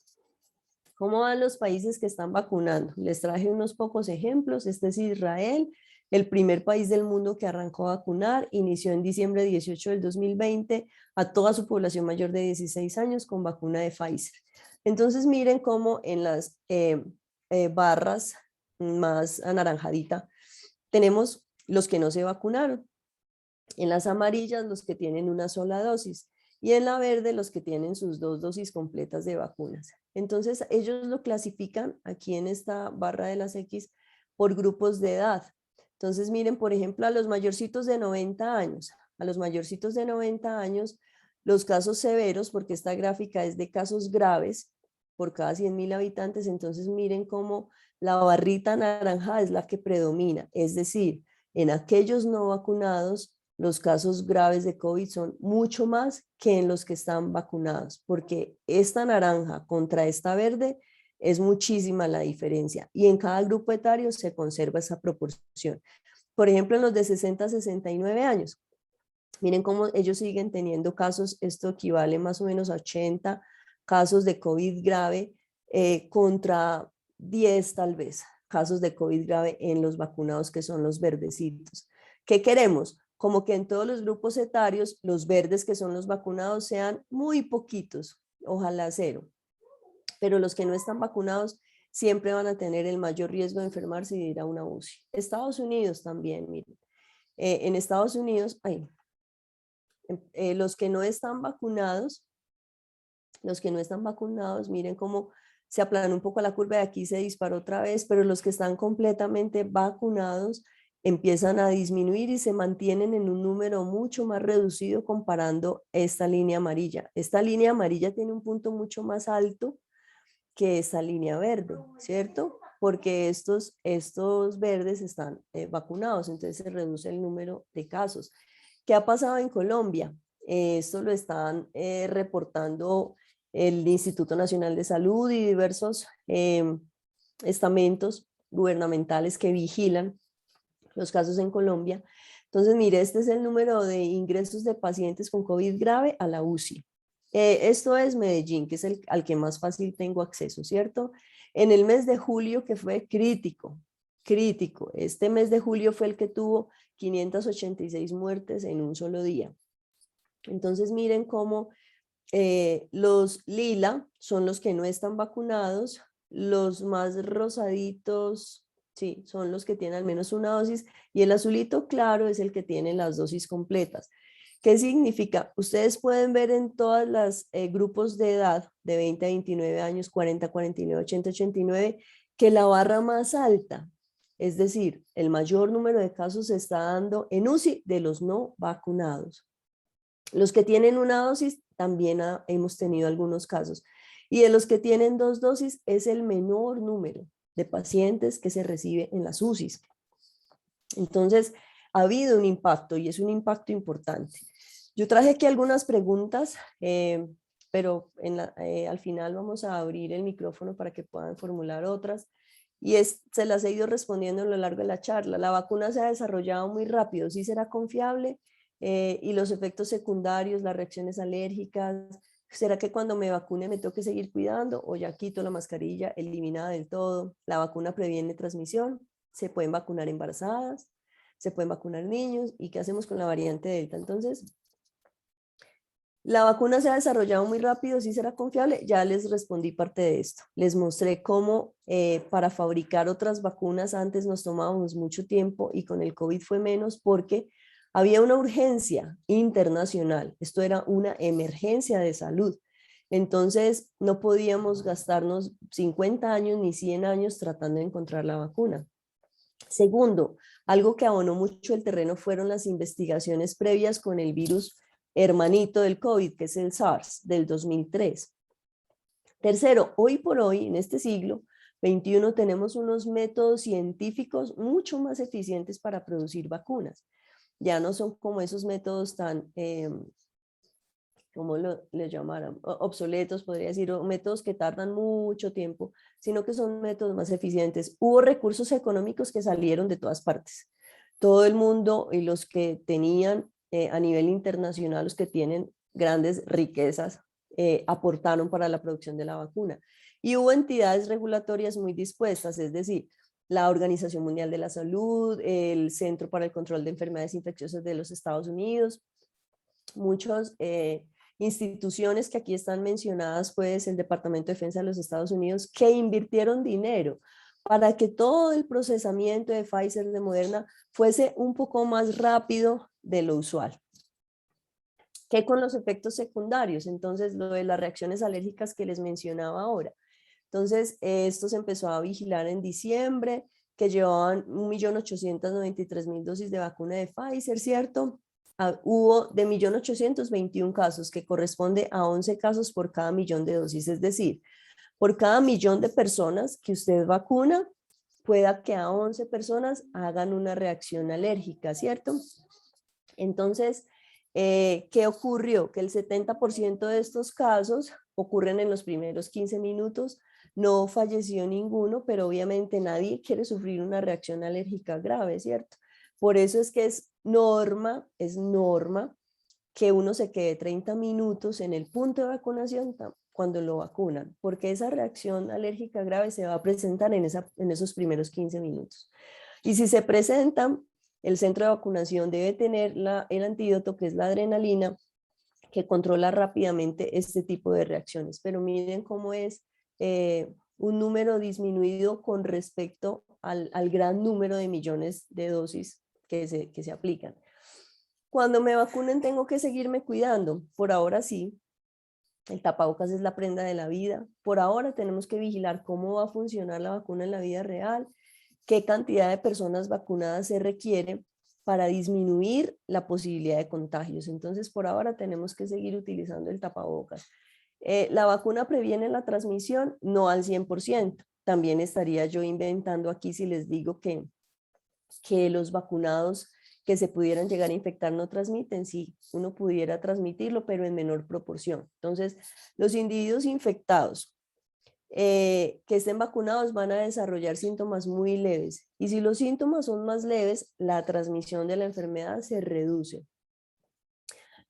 ¿Cómo van los países que están vacunando? Les traje unos pocos ejemplos. Este es Israel, el primer país del mundo que arrancó a vacunar. Inició en diciembre 18 del 2020 a toda su población mayor de 16 años con vacuna de Pfizer. Entonces miren cómo en las barras más anaranjadita tenemos los que no se vacunaron. En las amarillas los que tienen una sola dosis y en la verde los que tienen sus 2 dosis completas de vacunas. Entonces ellos lo clasifican aquí en esta barra de las X por grupos de edad. Entonces miren, por ejemplo, a los mayorcitos de 90 años. A los mayorcitos de 90 años, los casos severos, porque esta gráfica es de casos graves por cada 100.000 habitantes, entonces miren cómo la barrita naranja es la que predomina. Es decir, en aquellos no vacunados, los casos graves de COVID son mucho más que en los que están vacunados, porque esta naranja contra esta verde es muchísima la diferencia y en cada grupo etario se conserva esa proporción. Por ejemplo, en los de 60 a 69 años, miren cómo ellos siguen teniendo casos, esto equivale más o menos a 80 casos de COVID grave contra 10 tal vez casos de COVID grave en los vacunados que son los verdecitos. ¿Qué queremos? Como que en todos los grupos etarios, los verdes que son los vacunados sean muy poquitos, ojalá cero, pero los que no están vacunados siempre van a tener el mayor riesgo de enfermarse y de ir a una UCI. Estados Unidos también, miren. En Estados Unidos, los que no están vacunados, miren cómo se aplanó un poco la curva, de aquí se disparó otra vez, pero los que están completamente vacunados empiezan a disminuir y se mantienen en un número mucho más reducido comparando esta línea amarilla. Esta línea amarilla tiene un punto mucho más alto que esta línea verde, ¿cierto? Porque estos verdes están vacunados, entonces se reduce el número de casos. ¿Qué ha pasado en Colombia? Esto lo están reportando el Instituto Nacional de Salud y diversos estamentos gubernamentales que vigilan los casos en Colombia. Entonces, mire, este es el número de ingresos de pacientes con COVID grave a la UCI. Esto es Medellín, que es al que más fácil tengo acceso, ¿cierto? En el mes de julio, que fue crítico, este mes de julio fue el que tuvo 586 muertes en un solo día. Entonces miren cómo los lila son los que no están vacunados, los más rosaditos, sí, son los que tienen al menos una dosis y el azulito claro es el que tiene las dosis completas. ¿Qué significa? Ustedes pueden ver en todas las grupos de edad de 20 a 29 años, 40, 49, 80, 89, que la barra más alta, es decir, el mayor número de casos se está dando en UCI de los no vacunados. Los que tienen una dosis también hemos tenido algunos casos. Y de los que tienen 2 dosis es el menor número de pacientes que se recibe en las UCIs. Entonces, ha habido un impacto y es un impacto importante. Yo traje aquí algunas preguntas, pero al final vamos a abrir el micrófono para que puedan formular otras. Y se las he ido respondiendo a lo largo de la charla. La vacuna se ha desarrollado muy rápido, ¿sí será confiable? Y los efectos secundarios, las reacciones alérgicas, ¿será que cuando me vacune me tengo que seguir cuidando o ya quito la mascarilla eliminada del todo? ¿La vacuna previene transmisión? ¿Se pueden vacunar embarazadas? ¿Se pueden vacunar niños? ¿Y qué hacemos con la variante Delta? Entonces, la vacuna se ha desarrollado muy rápido, ¿sí será confiable? Ya les respondí parte de esto. Les mostré cómo para fabricar otras vacunas antes nos tomábamos mucho tiempo y con el COVID fue menos porque había una urgencia internacional. Esto era una emergencia de salud. Entonces, no podíamos gastarnos 50 años ni 100 años tratando de encontrar la vacuna. Segundo, algo que abonó mucho el terreno fueron las investigaciones previas con el virus hermanito del COVID, que es el SARS del 2003. Tercero, hoy por hoy, en este siglo XXI, tenemos unos métodos científicos mucho más eficientes para producir vacunas. Ya no son como esos métodos tan como le llamaran, obsoletos, podría decir, o métodos que tardan mucho tiempo, sino que son métodos más eficientes. Hubo recursos económicos que salieron de todas partes. Todo el mundo y los que tenían a nivel internacional, los que tienen grandes riquezas, aportaron para la producción de la vacuna. Y hubo entidades regulatorias muy dispuestas, es decir, la Organización Mundial de la Salud, el Centro para el Control de Enfermedades Infecciosas de los Estados Unidos, muchas instituciones que aquí están mencionadas, pues el Departamento de Defensa de los Estados Unidos, que invirtieron dinero para que todo el procesamiento de Pfizer, de Moderna, fuese un poco más rápido de lo usual. ¿Qué con los efectos secundarios? Entonces, lo de las reacciones alérgicas que les mencionaba ahora. Entonces, esto se empezó a vigilar en diciembre, que llevaban 1.893.000 dosis de vacuna de Pfizer, ¿cierto? Hubo de 1.821.000 casos, que corresponde a 11 casos por cada millón de dosis, es decir, por cada millón de personas que usted vacuna, pueda que a 11 personas hagan una reacción alérgica, ¿cierto? Entonces, ¿qué ocurrió? Que el 70% de estos casos ocurren en los primeros 15 minutos, no falleció ninguno, pero obviamente nadie quiere sufrir una reacción alérgica grave, ¿cierto? Por eso es que es norma que uno se quede 30 minutos en el punto de vacunación cuando lo vacunan, porque esa reacción alérgica grave se va a presentar en esos primeros 15 minutos. Y si se presentan, el centro de vacunación debe tener el antídoto, que es la adrenalina, que controla rápidamente este tipo de reacciones. Pero miren cómo es un número disminuido con respecto al gran número de millones de dosis que se aplican. Cuando me vacunen tengo que seguirme cuidando. Por ahora sí, el tapabocas es la prenda de la vida. Por ahora tenemos que vigilar cómo va a funcionar la vacuna en la vida real, qué cantidad de personas vacunadas se requiere para disminuir la posibilidad de contagios. Entonces, por ahora tenemos que seguir utilizando el tapabocas. ¿La vacuna previene la transmisión? No al 100%. También estaría yo inventando aquí si les digo que los vacunados que se pudieran llegar a infectar no transmiten. Sí, uno pudiera transmitirlo, pero en menor proporción. Entonces, los individuos infectados que estén vacunados van a desarrollar síntomas muy leves. Y si los síntomas son más leves, la transmisión de la enfermedad se reduce.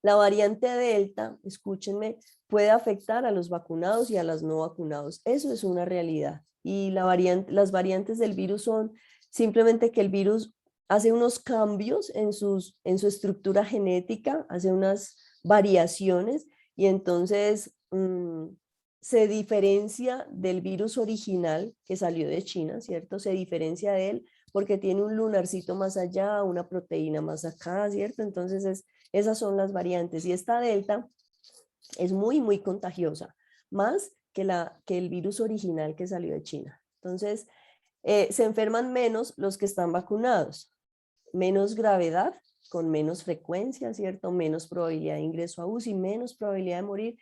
La variante Delta, escúchenme, puede afectar a los vacunados y a los no vacunados. Eso es una realidad. Y las variantes del virus son simplemente que el virus hace unos cambios en su estructura genética, hace unas variaciones y entonces se diferencia del virus original que salió de China, ¿cierto? Se diferencia de él porque tiene un lunarcito más allá, una proteína más acá, ¿cierto? Entonces esas son las variantes y esta Delta es muy, muy contagiosa, más que el virus original que salió de China. Entonces, se enferman menos los que están vacunados, menos gravedad, con menos frecuencia, ¿cierto? Menos probabilidad de ingreso a UCI, menos probabilidad de morir,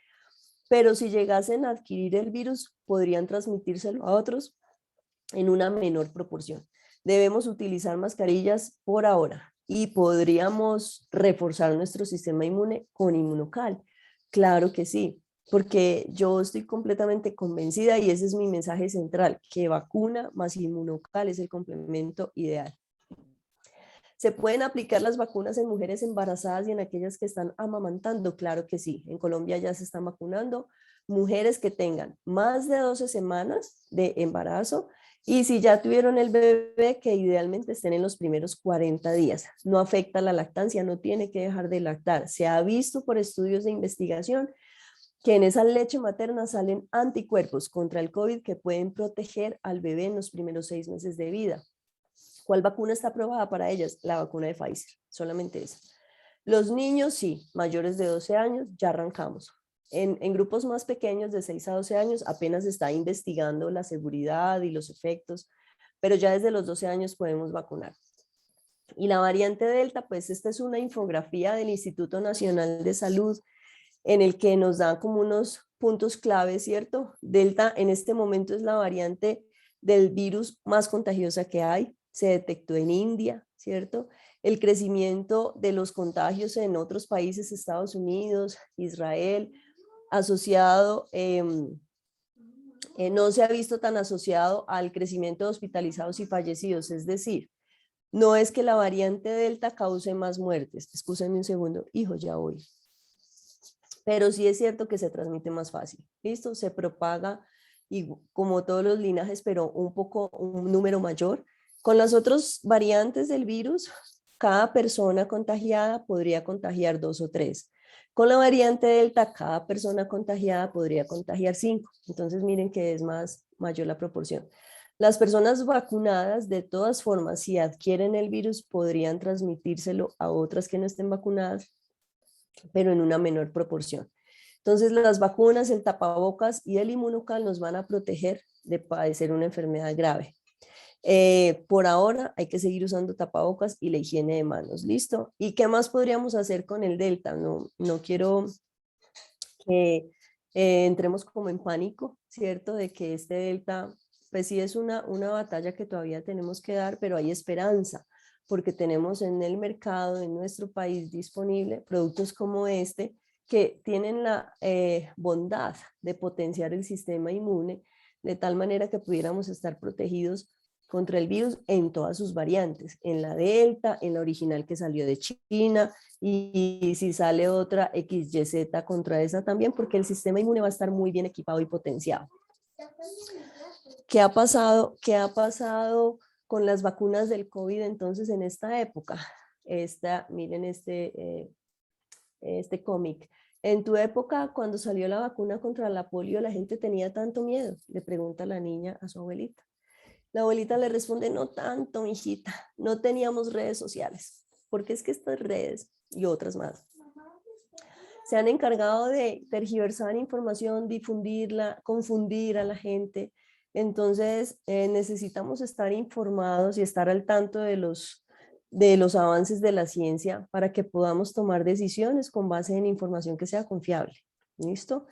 pero si llegasen a adquirir el virus, podrían transmitírselo a otros en una menor proporción. Debemos utilizar mascarillas por ahora y podríamos reforzar nuestro sistema inmune con Inmunocal. Claro que sí, porque yo estoy completamente convencida y ese es mi mensaje central, que vacuna más Inmunocal es el complemento ideal. ¿Se pueden aplicar las vacunas en mujeres embarazadas y en aquellas que están amamantando? Claro que sí. En Colombia ya se están vacunando mujeres que tengan más de 12 semanas de embarazo y si ya tuvieron el bebé, que idealmente estén en los primeros 40 días. No afecta la lactancia, no tiene que dejar de lactar. Se ha visto por estudios de investigación que en esa leche materna salen anticuerpos contra el COVID que pueden proteger al bebé en los primeros 6 meses de vida. ¿Cuál vacuna está aprobada para ellas? La vacuna de Pfizer, solamente esa. Los niños, sí, mayores de 12 años, ya arrancamos. En grupos más pequeños, de 6 a 12 años, apenas se está investigando la seguridad y los efectos, pero ya desde los 12 años podemos vacunar. Y la variante Delta, pues esta es una infografía del Instituto Nacional de Salud en el que nos da como unos puntos clave, ¿cierto? Delta en este momento es la variante del virus más contagiosa que hay. Se detectó en India, ¿cierto? el crecimiento de los contagios en otros países, Estados Unidos, Israel, asociado, no se ha visto tan asociado al crecimiento de hospitalizados y fallecidos. Es decir, no es que la variante Delta cause más muertes. Excúsenme un segundo, hijo, ya voy. Pero sí es cierto que se transmite más fácil. ¿Listo? Se propaga y como todos los linajes, pero un número mayor. Con las otras variantes del virus, cada persona contagiada podría contagiar 2 o 3. Con la variante Delta, cada persona contagiada podría contagiar 5. Entonces miren que es mayor la proporción. Las personas vacunadas, de todas formas, si adquieren el virus, podrían transmitírselo a otras que no estén vacunadas, pero en una menor proporción. Entonces, las vacunas, el tapabocas y el inmunocal nos van a proteger de padecer una enfermedad grave. Por ahora hay que seguir usando tapabocas y la higiene de manos, ¿listo? ¿Y qué más podríamos hacer con el Delta? No quiero que entremos como en pánico, ¿cierto? De que este Delta, pues sí es una batalla que todavía tenemos que dar, pero hay esperanza, porque tenemos en el mercado, en nuestro país disponible, productos como este, que tienen la bondad de potenciar el sistema inmune, de tal manera que pudiéramos estar protegidos contra el virus en todas sus variantes, en la Delta, en la original que salió de China, y si sale otra XYZ contra esa también, porque el sistema inmune va a estar muy bien equipado y potenciado. ¿Qué ha pasado? ¿Qué ha pasado con las vacunas del COVID entonces en esta época? Miren este cómic. En tu época, cuando salió la vacuna contra la polio, la gente tenía tanto miedo, le pregunta la niña a su abuelita. La abuelita le responde, no tanto, mijita, no teníamos redes sociales, porque es que estas redes y otras más se han encargado de tergiversar información, difundirla, confundir a la gente. Entonces, necesitamos estar informados y estar al tanto de los avances de la ciencia para que podamos tomar decisiones con base en información que sea confiable. ¿Listo?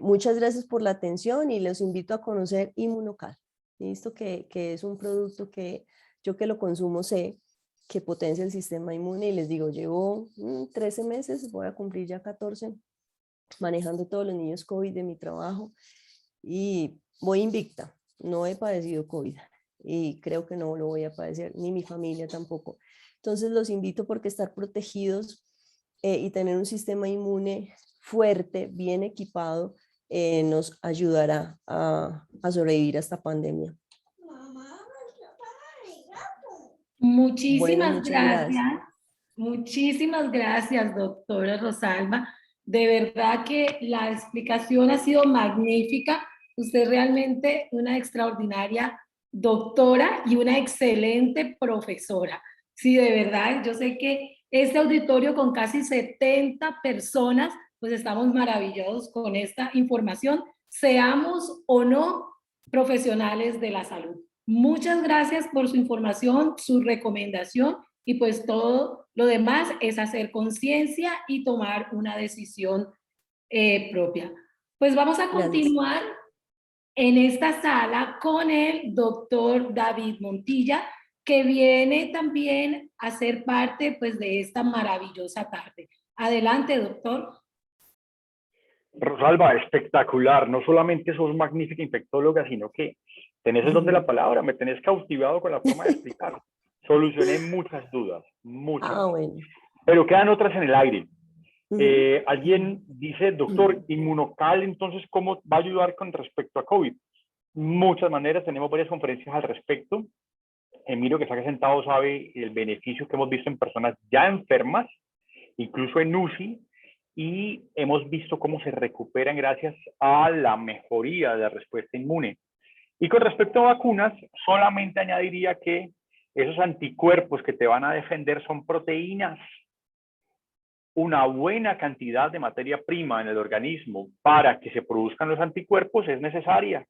Muchas gracias por la atención y los invito a conocer Inmunocal. ¿Listo? Que es un producto que yo que lo consumo sé que potencia el sistema inmune y les digo, llevo 13 meses, voy a cumplir ya 14 manejando todos los niños COVID de mi trabajo y voy invicta, no he padecido COVID y creo que no lo voy a padecer, ni mi familia tampoco. Entonces los invito porque estar protegidos y tener un sistema inmune fuerte, bien equipado, nos ayudará a sobrevivir a esta pandemia. Bueno, muchas gracias.
Muchísimas gracias, doctora Rosalba. De verdad que la explicación ha sido magnífica. Usted es realmente una extraordinaria doctora y una excelente profesora. Sí, de verdad, yo sé que este auditorio con casi 70 personas, pues estamos maravillados con esta información, seamos o no profesionales de la salud. Muchas gracias por su información, su recomendación y pues todo lo demás es hacer conciencia y tomar una decisión propia. Pues vamos a continuar en esta sala con el doctor David Montilla, que viene también a ser parte pues de esta maravillosa tarde. Adelante, doctor.
Rosalba, espectacular. No solamente sos magnífica infectóloga, sino que tenés el don de la palabra, me tenés cautivado con la forma de explicar. Solucioné muchas dudas, muchas.
Bueno.
Pero quedan otras en el aire. Alguien dice, doctor, Inmunocal, entonces, ¿cómo va a ayudar con respecto a COVID? Muchas maneras, tenemos varias conferencias al respecto. Emilio, que está aquí sentado, sabe el beneficio que hemos visto en personas ya enfermas, incluso en UCI, y hemos visto cómo se recuperan gracias a la mejoría de la respuesta inmune. Y con respecto a vacunas, solamente añadiría que esos anticuerpos que te van a defender son proteínas. Una buena cantidad de materia prima en el organismo para que se produzcan los anticuerpos es necesaria.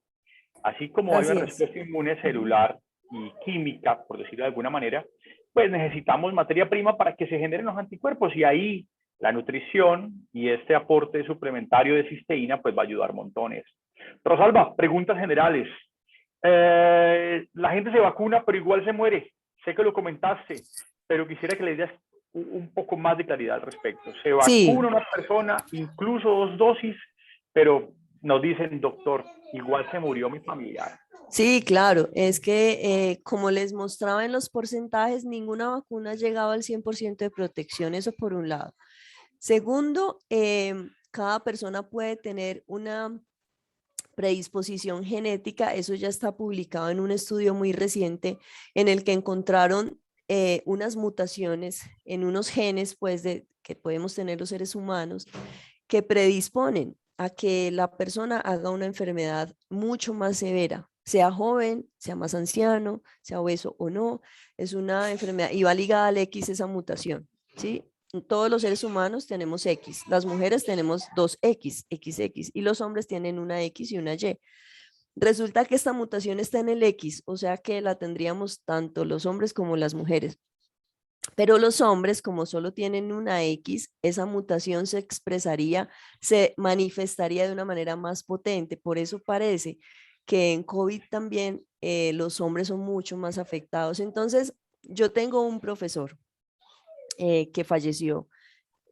Así como hay una respuesta inmune celular y química, por decirlo de alguna manera, pues necesitamos materia prima para que se generen los anticuerpos, y ahí la nutrición y este aporte suplementario de cisteína pues va a ayudar montones. Rosalba, preguntas generales. La gente se vacuna pero igual se muere. Sé que lo comentaste. pero quisiera que le dieras un poco más de claridad al respecto. Se
Sí,
vacuna una persona, incluso 2 dosis, pero nos dicen, doctor, igual se murió mi familiar.
sí, claro. Es que como les mostraba en los porcentajes, ninguna vacuna llegaba al 100% de protección, eso por un lado. Segundo, cada persona puede tener una predisposición genética, eso ya está publicado en un estudio muy reciente en el que encontraron unas mutaciones en unos genes pues, que podemos tener los seres humanos que predisponen a que la persona haga una enfermedad mucho más severa, sea joven, sea más anciano, sea obeso o no, es una enfermedad y va ligada al X esa mutación, ¿sí? Todos los seres humanos tenemos X, las mujeres tenemos dos X, XX, y los hombres tienen una X y una Y. Resulta que esta mutación está en el X, o sea que la tendríamos tanto los hombres como las mujeres. Pero los hombres, como solo tienen una X, esa mutación se expresaría, se manifestaría de una manera más potente. Por eso parece que en COVID también los hombres son mucho más afectados. Entonces, yo tengo un profesor que falleció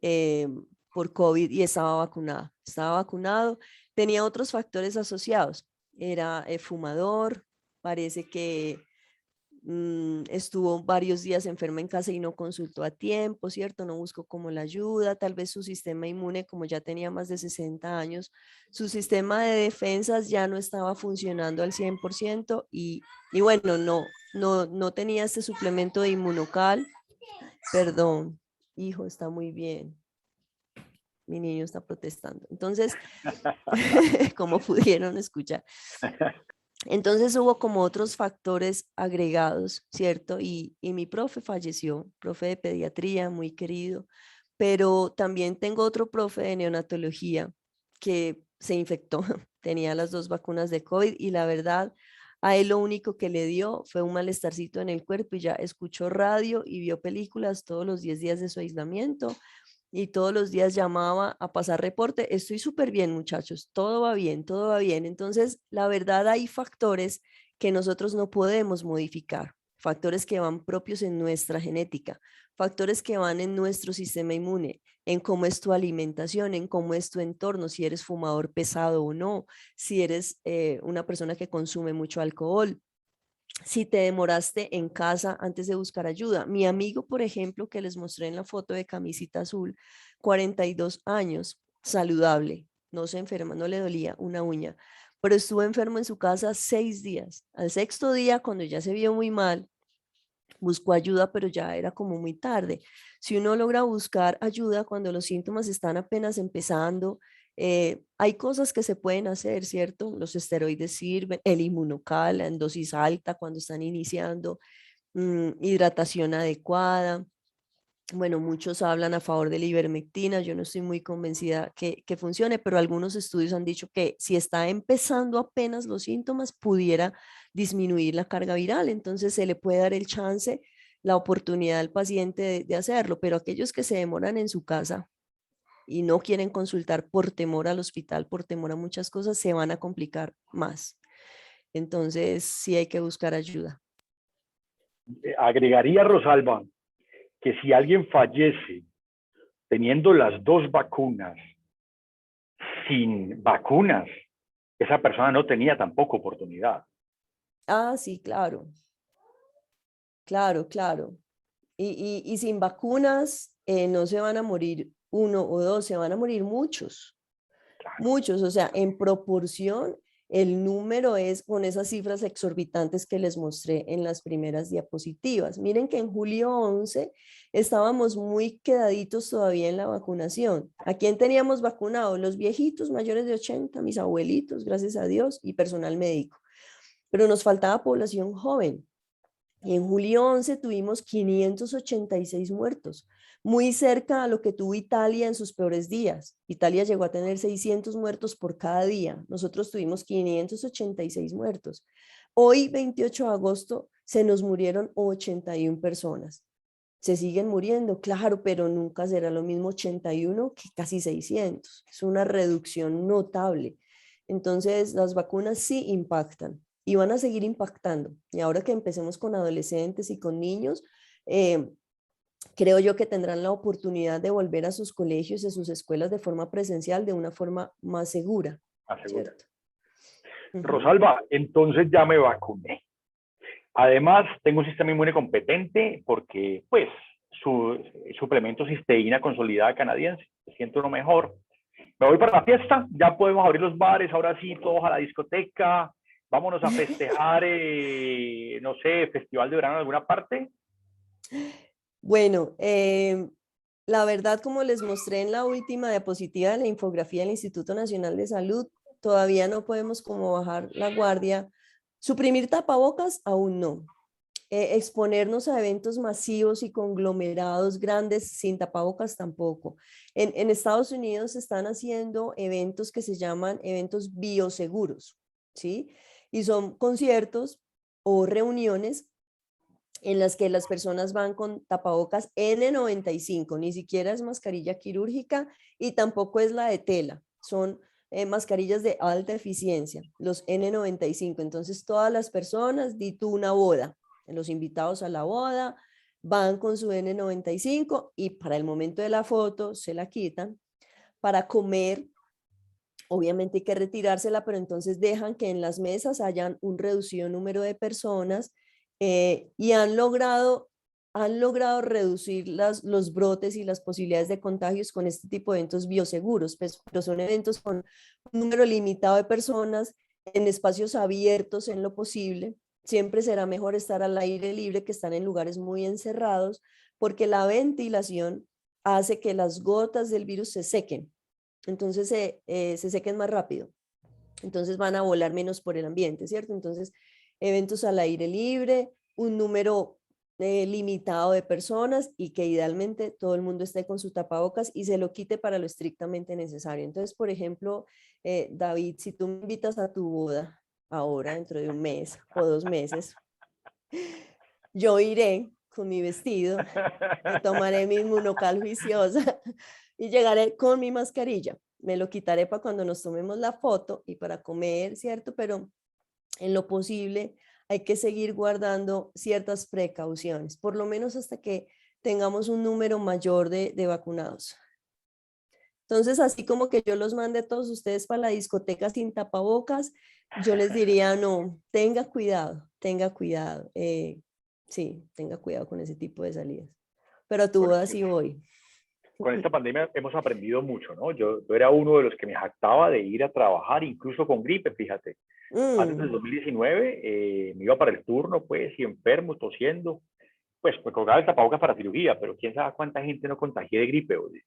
eh, por COVID y estaba vacunado, tenía otros factores asociados, era fumador, parece que estuvo varios días enfermo en casa y no consultó a tiempo, ¿cierto? No buscó como la ayuda, tal vez su sistema inmune, como ya tenía más de 60 años, su sistema de defensas ya no estaba funcionando al 100% y bueno, no tenía este suplemento de inmunocal, perdón, hijo, está muy bien. Mi niño está protestando. Entonces, como pudieron escuchar. Entonces hubo como otros factores agregados, ¿cierto? Y mi profe falleció, profe de pediatría, muy querido, pero también tengo otro profe de neonatología que se infectó, tenía las 2 vacunas de COVID y la verdad, a él lo único que le dio fue un malestarcito en el cuerpo y ya escuchó radio y vio películas todos los 10 días de su aislamiento y todos los días llamaba a pasar reporte. Estoy súper bien, muchachos, todo va bien, todo va bien. Entonces, la verdad, hay factores que nosotros no podemos modificar, factores que van propios en nuestra genética, factores que van en nuestro sistema inmune, en cómo es tu alimentación, en cómo es tu entorno, si eres fumador pesado o no, si eres una persona que consume mucho alcohol, si te demoraste en casa antes de buscar ayuda. Mi amigo, por ejemplo, que les mostré en la foto de camisita azul, 42 años, saludable, no se enferma, no le dolía una uña, pero estuvo enfermo en su casa 6 días. Al 6.º día, cuando ya se vio muy mal, buscó ayuda, pero ya era como muy tarde. Si uno logra buscar ayuda cuando los síntomas están apenas empezando, hay cosas que se pueden hacer, ¿cierto? Los esteroides sirven, el inmunocal en dosis alta cuando están iniciando, hidratación adecuada. Bueno, muchos hablan a favor de la ivermectina, yo no estoy muy convencida que funcione, pero algunos estudios han dicho que si está empezando apenas los síntomas, pudiera disminuir la carga viral, entonces se le puede dar el chance, la oportunidad al paciente de hacerlo, pero aquellos que se demoran en su casa y no quieren consultar por temor al hospital, por temor a muchas cosas, se van a complicar más. Entonces, sí hay que buscar ayuda.
Agregaría, Rosalba, que si alguien fallece teniendo las 2 vacunas, sin vacunas, esa persona no tenía tampoco oportunidad.
Ah, sí, claro, claro, claro. Y sin vacunas no se van a morir 1 o 2, se van a morir muchos, muchos. O sea, en proporción, el número es con esas cifras exorbitantes que les mostré en las primeras diapositivas. Miren que en julio 11 estábamos muy quedaditos todavía en la vacunación. ¿A quién teníamos vacunado? Los viejitos mayores de 80, mis abuelitos, gracias a Dios, y personal médico. Pero nos faltaba población joven. Y en julio 11 tuvimos 586 muertos, muy cerca a lo que tuvo Italia en sus peores días. Italia llegó a tener 600 muertos por cada día. Nosotros tuvimos 586 muertos. Hoy, 28 de agosto, se nos murieron 81 personas. Se siguen muriendo, claro, pero nunca será lo mismo 81 que casi 600. Es una reducción notable. Entonces, las vacunas sí impactan y van a seguir impactando. Y ahora que empecemos con adolescentes y con niños, creo yo que tendrán la oportunidad de volver a sus colegios y a sus escuelas de forma presencial de una forma más segura,
Asegura.
¿cierto? Ujú.
Rosalba, entonces ya me vacuné. Además, tengo un sistema inmune competente porque, pues, su suplemento cisteína consolidada canadiense, me siento uno mejor. Me voy para la fiesta, ya podemos abrir los bares, ahora sí, todos a la discoteca, vámonos a festejar, no sé, festival de verano en alguna parte.
Bueno, la verdad, como les mostré en la última diapositiva de la infografía del Instituto Nacional de Salud, todavía no podemos como bajar la guardia. Suprimir tapabocas, aún no. Exponernos a eventos masivos y conglomerados grandes sin tapabocas tampoco. En Estados Unidos se están haciendo eventos que se llaman eventos bioseguros, ¿sí? Y son conciertos o reuniones en las que las personas van con tapabocas N95, ni siquiera es mascarilla quirúrgica y tampoco es la de tela, son mascarillas de alta eficiencia, los N95. Entonces todas las personas, di tú una boda, los invitados a la boda van con su N95 y para el momento de la foto se la quitan. Para comer, obviamente hay que retirársela, pero entonces dejan que en las mesas hayan un reducido número de personas y han logrado reducir los brotes y las posibilidades de contagios con este tipo de eventos bioseguros, pues, pero son eventos con un número limitado de personas en espacios abiertos en lo posible. Siempre será mejor estar al aire libre que estar en lugares muy encerrados, porque la ventilación hace que las gotas del virus se sequen, entonces se sequen más rápido, entonces van a volar menos por el ambiente, ¿cierto? Entonces, eventos al aire libre, un número limitado de personas y que idealmente todo el mundo esté con su tapabocas y se lo quite para lo estrictamente necesario. Entonces, por ejemplo, David, si tú me invitas a tu boda ahora, dentro de un mes o 2 meses, yo iré con mi vestido, me tomaré mi Inmunocal juiciosa y llegaré con mi mascarilla. Me lo quitaré para cuando nos tomemos la foto y para comer, ¿cierto? Pero en lo posible hay que seguir guardando ciertas precauciones, por lo menos hasta que tengamos un número mayor de vacunados. Entonces, así como que yo los mande a todos ustedes para la discoteca sin tapabocas, yo les diría, no, tenga cuidado, tenga cuidado. Sí, tenga cuidado con ese tipo de salidas. Pero a tu
Bueno,
boda sí voy.
con esta pandemia hemos aprendido mucho, ¿no? Yo era uno de los que me jactaba de ir a trabajar, incluso con gripe, fíjate. Antes del 2019 me iba para el turno, pues, y enfermo, tosiendo. Pues me colgaba el tapabocas para cirugía, pero quién sabe cuánta gente no contagié de gripe. Oye.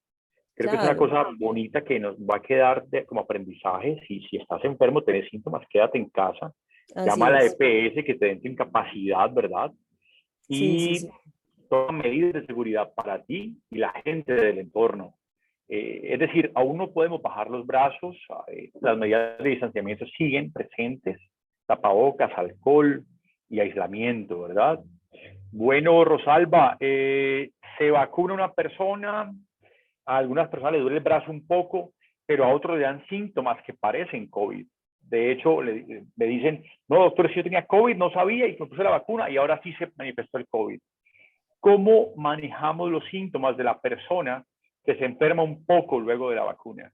Creo que es una
Claro,
cosa bonita que nos va a quedar como aprendizaje. Si estás enfermo, tenés síntomas, quédate en casa.
así
Llama a la
es.
EPS que te den tu incapacidad, ¿verdad?
Sí, sí,
Y
sí.
toma medidas de seguridad para ti y la gente del entorno. Es decir, aún no podemos bajar los brazos, las medidas de distanciamiento siguen presentes, tapabocas, alcohol y aislamiento, ¿verdad? Bueno, Rosalba, se vacuna una persona, a algunas personas les duele el brazo un poco, pero a otros le dan síntomas que parecen COVID. De hecho, me dicen, no, doctor, si yo tenía COVID, no sabía y me puse la vacuna y ahora sí se manifestó el COVID. ¿Cómo manejamos los síntomas de la persona que se enferma un poco luego de la vacuna?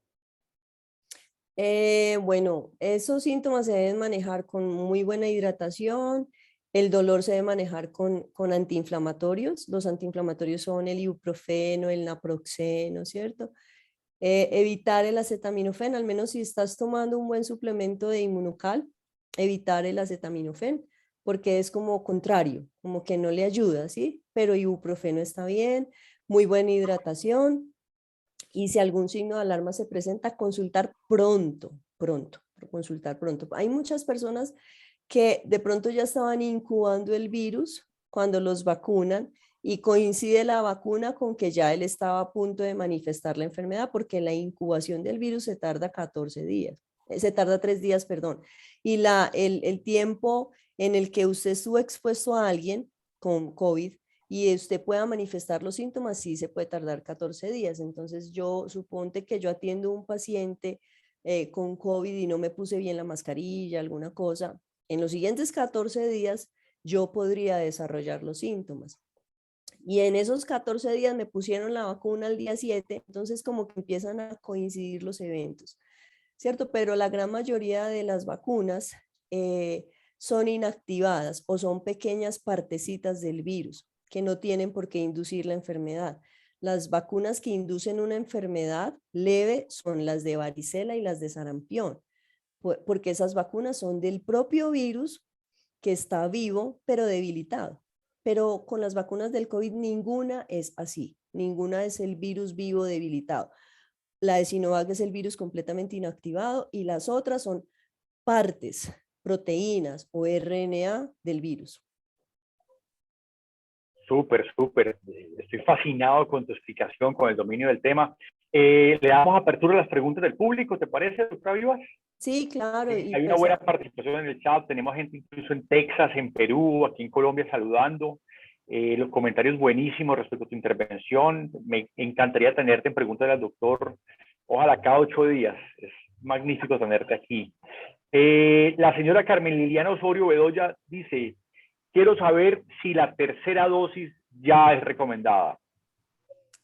Bueno, esos síntomas se deben manejar con muy buena hidratación. El dolor se debe manejar con antiinflamatorios. Los antiinflamatorios son el ibuprofeno, el naproxeno, ¿cierto? Evitar el acetaminofén, al menos si estás tomando un buen suplemento de Inmunocal, evitar el acetaminofén, porque es como contrario, como que no le ayuda, ¿sí? Pero ibuprofeno está bien, muy buena hidratación, y si algún signo de alarma se presenta, consultar pronto, consultar pronto. Hay muchas personas que de pronto ya estaban incubando el virus cuando los vacunan y coincide la vacuna con que ya él estaba a punto de manifestar la enfermedad porque la incubación del virus se tarda 14 días, se tarda 3 días, perdón. Y el tiempo en el que usted estuvo expuesto a alguien con COVID y usted pueda manifestar los síntomas, sí se puede tardar 14 días. Entonces yo suponte que yo atiendo un paciente con COVID y no me puse bien la mascarilla, alguna cosa, en los siguientes 14 días yo podría desarrollar los síntomas. Y en esos 14 días me pusieron la vacuna al día 7, entonces como que empiezan a coincidir los eventos, ¿cierto? Pero la gran mayoría de las vacunas son inactivadas o son pequeñas partecitas del virus que no tienen por qué inducir la enfermedad. Las vacunas que inducen una enfermedad leve son las de varicela y las de sarampión, porque esas vacunas son del propio virus que está vivo pero debilitado. Pero con las vacunas del COVID ninguna es así, ninguna es el virus vivo debilitado. La de Sinovac es el virus completamente inactivado y las otras son partes, proteínas o RNA del virus.
Súper, súper. Estoy fascinado con tu explicación, con el dominio del tema. Le damos apertura a las preguntas del público, ¿te parece, doctora Vivas?
Sí, claro. Y
Hay una
pues,
buena participación en el chat. Tenemos gente incluso en Texas, en Perú, aquí en Colombia saludando. Los comentarios buenísimos respecto a tu intervención. Me encantaría tenerte en preguntas del doctor. Ojalá cada 8 días. Es magnífico tenerte aquí. La señora Carmen Liliana Osorio Bedoya dice, quiero saber si la tercera dosis ya es recomendada.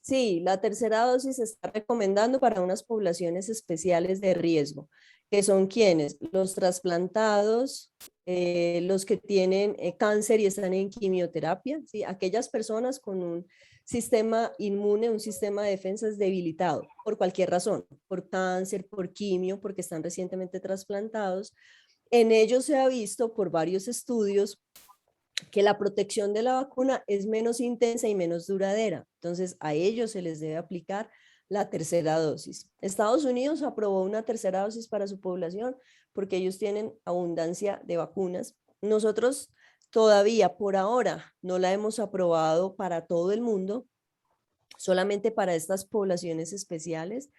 sí, la tercera dosis se está recomendando para unas poblaciones especiales de riesgo, que son quienes, los trasplantados, los que tienen cáncer y están en quimioterapia, ¿sí? Aquellas personas con un sistema inmune, un sistema de defensas debilitado, por cualquier razón, por cáncer, por quimio, porque están recientemente trasplantados. En ellos se ha visto por varios estudios que la protección de la vacuna es menos intensa y menos duradera. Entonces, a ellos se les debe aplicar la tercera dosis. Estados Unidos aprobó una tercera dosis para su población porque ellos tienen abundancia de vacunas. Nosotros todavía, por ahora, no la hemos aprobado para todo el mundo, solamente para estas poblaciones especiales,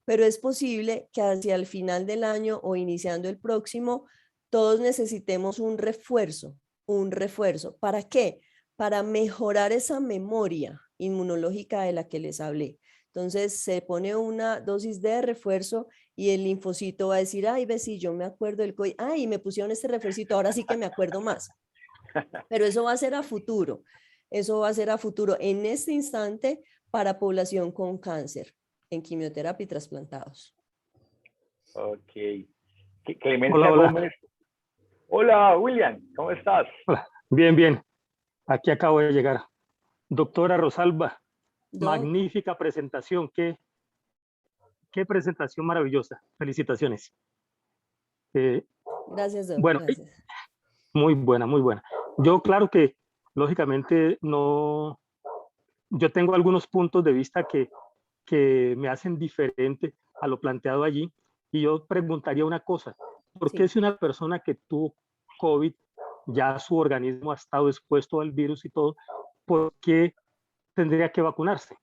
pero es posible que hacia el final del año o iniciando el próximo, todos necesitemos un refuerzo. Un refuerzo. ¿Para qué? Para mejorar esa memoria inmunológica de la que les hablé. Entonces se pone una dosis de refuerzo y el linfocito va a decir, ay, ve, si yo me acuerdo del COVID, ay, me pusieron este refuercito, ahora sí que me acuerdo más. Pero eso va a ser a futuro. Eso va a ser a futuro. En este instante, para población con cáncer, en quimioterapia y trasplantados.
Ok. Clemencia
Hola, hola.
Gómez. Hola, William, ¿cómo estás?
Hola. Bien, bien. Aquí acabo de llegar. Doctora Rosalba,
Doc,
magnífica presentación. Qué presentación maravillosa. Felicitaciones.
gracias, Doc,
Bueno,
gracias.
muy buena, muy buena. Yo, claro que, lógicamente, no. Yo tengo algunos puntos de vista que me hacen diferente a lo planteado allí. Y yo preguntaría una cosa. ¿Por qué
Sí.
si una persona que tuvo COVID, ya su organismo ha estado expuesto al virus y todo, por qué tendría que vacunarse?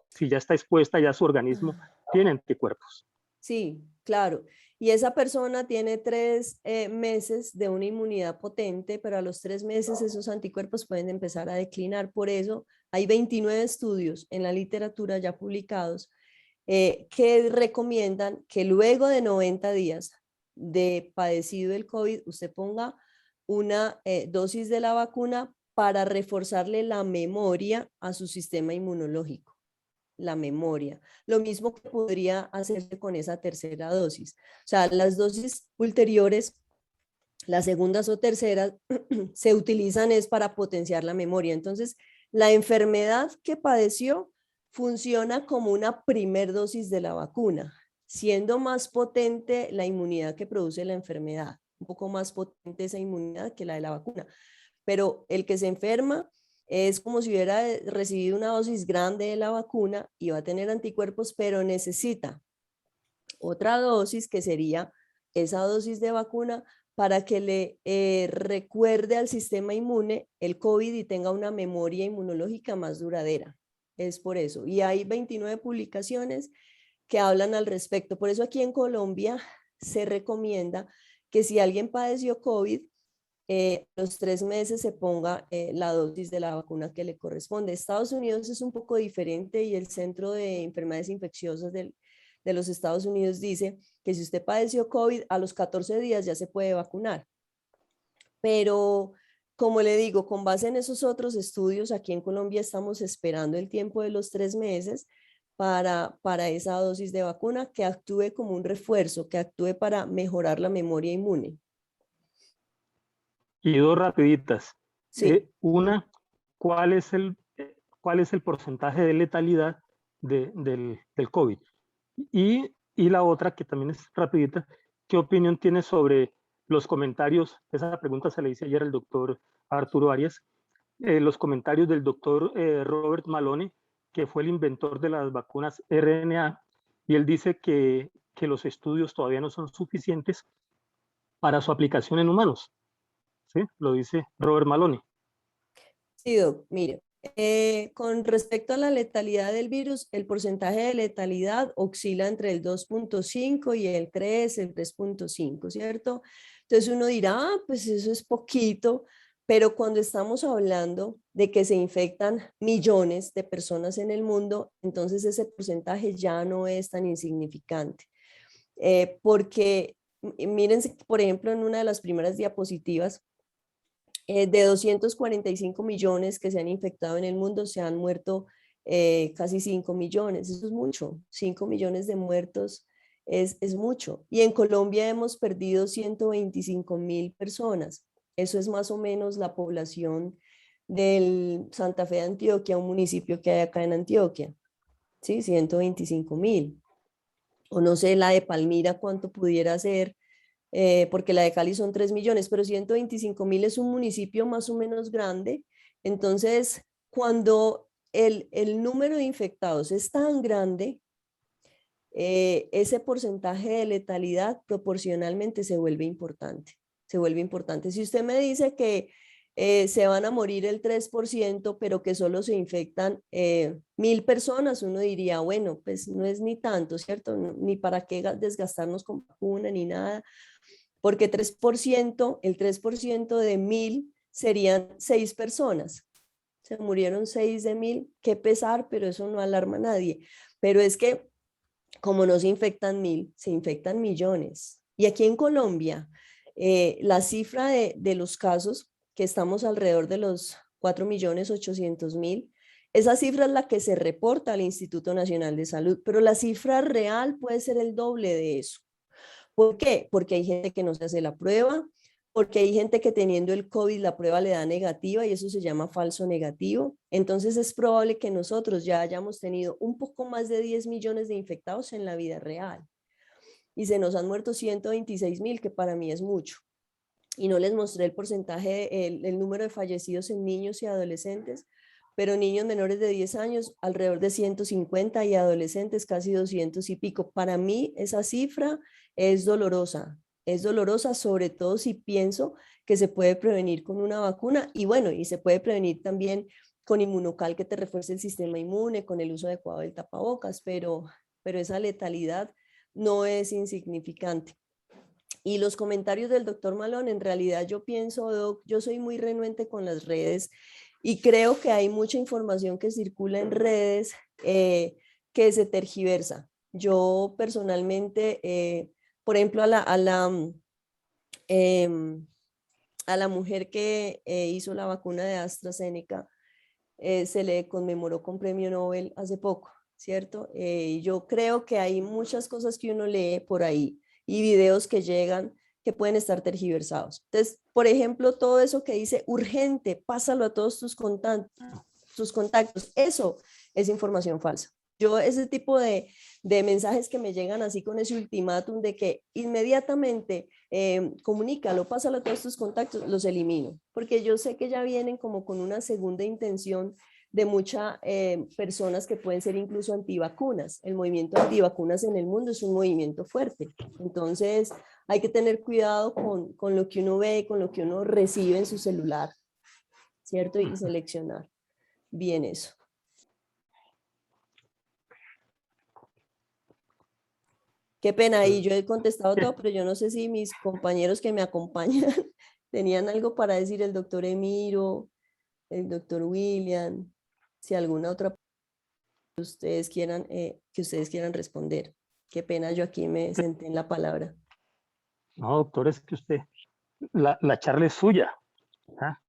Si ya está expuesta, ya su organismo tiene anticuerpos.
Sí, claro. Y esa persona tiene 3 meses de una inmunidad potente, pero a los 3 meses esos anticuerpos pueden empezar a declinar. Por eso hay 29 estudios en la literatura ya publicados que recomiendan que luego de 90 días de padecido el COVID, usted ponga una dosis de la vacuna para reforzarle la memoria a su sistema inmunológico, la memoria. Lo mismo que podría hacerse con esa tercera dosis. O sea, las dosis ulteriores, las segundas o terceras, se utilizan es para potenciar la memoria. Entonces, la enfermedad que padeció funciona como una primer dosis de la vacuna, siendo más potente la inmunidad que produce la enfermedad, un poco más potente esa inmunidad que la de la vacuna. Pero el que se enferma es como si hubiera recibido una dosis grande de la vacuna y va a tener anticuerpos, pero necesita otra dosis que sería esa dosis de vacuna para que le recuerde al sistema inmune el COVID y tenga una memoria inmunológica más duradera. Es por eso. Y hay 29 publicaciones que hablan al respecto. Por eso aquí en Colombia se recomienda que si alguien padeció COVID, los 3 meses se ponga la dosis de la vacuna que le corresponde. Estados Unidos es un poco diferente y el Centro de Enfermedades Infecciosas de los Estados Unidos dice que si usted padeció COVID, a los 14 días ya se puede vacunar. Pero como le digo, con base en esos otros estudios, aquí en Colombia estamos esperando el tiempo de los 3 meses para esa dosis de vacuna que actúe como un refuerzo, que actúe para mejorar la memoria inmune.
Y dos rapiditas.
Sí.
Una, ¿cuál es el porcentaje de letalidad del COVID? Y la otra, que también es rapidita, ¿qué opinión tienes sobre los comentarios? Esa pregunta se le hice ayer al doctor Arturo Arias. Los comentarios del doctor Robert Malone, que fue el inventor de las vacunas RNA, y él dice que los estudios todavía no son suficientes para su aplicación en humanos. ¿Sí? Lo dice Robert Malone.
Sí, Doc, mire, con respecto a la letalidad del virus, el porcentaje de letalidad oscila entre el 2.5 y el 3.5, ¿cierto? Entonces uno dirá, ah, pues eso es poquito, pero cuando estamos hablando de que se infectan millones de personas en el mundo, entonces ese porcentaje ya no es tan insignificante. Porque mírense, por ejemplo, en una de las primeras diapositivas, de 245 millones que se han infectado en el mundo, se han muerto casi 5 millones. Eso es mucho. 5 millones de muertos es mucho. Y en Colombia hemos perdido 125.000 personas. Eso es más o menos la población del Santa Fe de Antioquia, un municipio que hay acá en Antioquia. ¿Sí? 125.000. O no sé, la de Palmira, cuánto pudiera ser, porque la de Cali son 3 millones, pero 125.000 es un municipio más o menos grande. Entonces, cuando el número de infectados es tan grande, ese porcentaje de letalidad proporcionalmente se vuelve importante. Se vuelve importante. Si usted me dice que se van a morir el 3%, pero que solo se infectan 1.000 personas, uno diría, bueno, pues no es ni tanto, ¿cierto? Ni para qué desgastarnos con vacuna ni nada, porque el 3% de 1.000 serían 6 personas. Se murieron 6 de 1.000, qué pesar, pero eso no alarma a nadie. Pero es que como no se infectan 1.000, se infectan millones. Y aquí en Colombia, la cifra de los casos, que estamos alrededor de los 4.800.000, esa cifra es la que se reporta al Instituto Nacional de Salud, pero la cifra real puede ser el doble de eso. ¿Por qué? Porque hay gente que no se hace la prueba, porque hay gente que teniendo el COVID la prueba le da negativa y eso se llama falso negativo. Entonces es probable que nosotros ya hayamos tenido un poco más de 10 millones de infectados en la vida real. Y se nos han muerto 126.000, que para mí es mucho. Y no les mostré el porcentaje, el número de fallecidos en niños y adolescentes, pero niños menores de 10 años, alrededor de 150 y adolescentes casi 200 y pico. Para mí esa cifra es dolorosa sobre todo si pienso que se puede prevenir con una vacuna y bueno, y se puede prevenir también con inmunocal que te refuerce el sistema inmune, con el uso adecuado del tapabocas, pero esa letalidad no es insignificante. Y los comentarios del doctor Malone, en realidad yo pienso, Doc, yo soy muy renuente con las redes y creo que hay mucha información que circula en redes que se tergiversa. Yo personalmente, por ejemplo, a la mujer que hizo la vacuna de AstraZeneca, se le conmemoró con premio Nobel hace poco, ¿cierto? Yo creo que hay muchas cosas que uno lee por ahí y videos que llegan que pueden estar tergiversados. Entonces, por ejemplo, todo eso que dice urgente, pásalo a todos tus contactos, eso es información falsa. Yo ese tipo de mensajes que me llegan así con ese ultimátum de que inmediatamente comunícalo, pásalo a todos tus contactos, los elimino, porque yo sé que ya vienen como con una segunda intención de muchas personas que pueden ser incluso antivacunas. El movimiento antivacunas en el mundo es un movimiento fuerte, entonces hay que tener cuidado con lo que uno ve, con lo que uno recibe en su celular, ¿cierto? Y seleccionar bien eso. Qué pena, y yo he contestado todo, pero yo no sé si mis compañeros que me acompañan tenían algo para decir, el doctor Emiro, el doctor William, si alguna otra que ustedes quieran responder. Qué pena, yo aquí me senté en la palabra.
No, doctor, es que usted, la charla es suya. ¿Ah?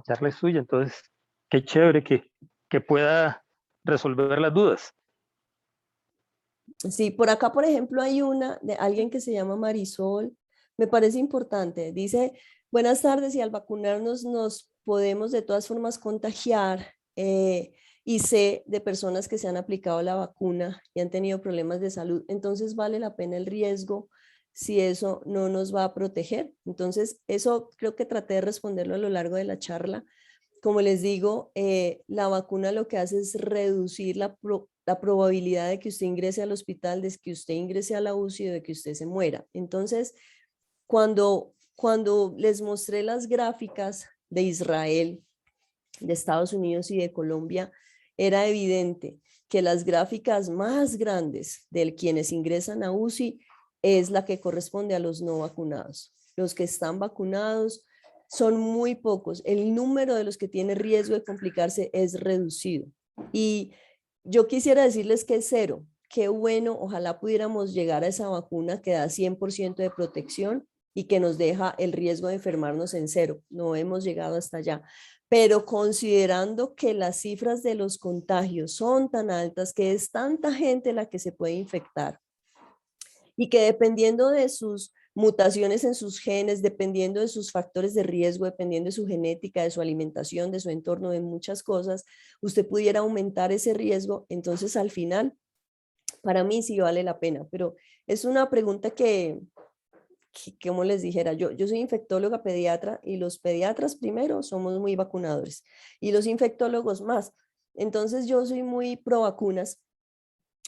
charla es suya, entonces qué chévere que pueda resolver las dudas.
Sí, por acá, por ejemplo, hay una de alguien que se llama Marisol, me parece importante. Dice, buenas tardes, y al vacunarnos nos podemos de todas formas contagiar. Y sé de personas que se han aplicado la vacuna y han tenido problemas de salud. Entonces, ¿vale la pena el riesgo si eso no nos va a proteger? Entonces, eso creo que traté de responderlo a lo largo de la charla. Como les digo, la vacuna lo que hace es reducir la probabilidad de que usted ingrese al hospital, de que usted ingrese a la UCI, de que usted se muera. Entonces, cuando les mostré las gráficas de Israel, de Estados Unidos y de Colombia, era evidente que las gráficas más grandes de quienes ingresan a UCI es la que corresponde a los no vacunados. Los que están vacunados son muy pocos. El número de los que tiene riesgo de complicarse es reducido. Y yo quisiera decirles que es cero. Qué bueno, ojalá pudiéramos llegar a esa vacuna que da 100% de protección y que nos deja el riesgo de enfermarnos en cero. No hemos llegado hasta allá. Pero considerando que las cifras de los contagios son tan altas, que es tanta gente la que se puede infectar y que dependiendo de sus mutaciones en sus genes, dependiendo de sus factores de riesgo, dependiendo de su genética, de su alimentación, de su entorno, de muchas cosas, usted pudiera aumentar ese riesgo, entonces al final, para mí sí vale la pena, pero es una pregunta que como les dijera, yo soy infectóloga pediatra y los pediatras primero somos muy vacunadores y los infectólogos más. Entonces yo soy muy pro vacunas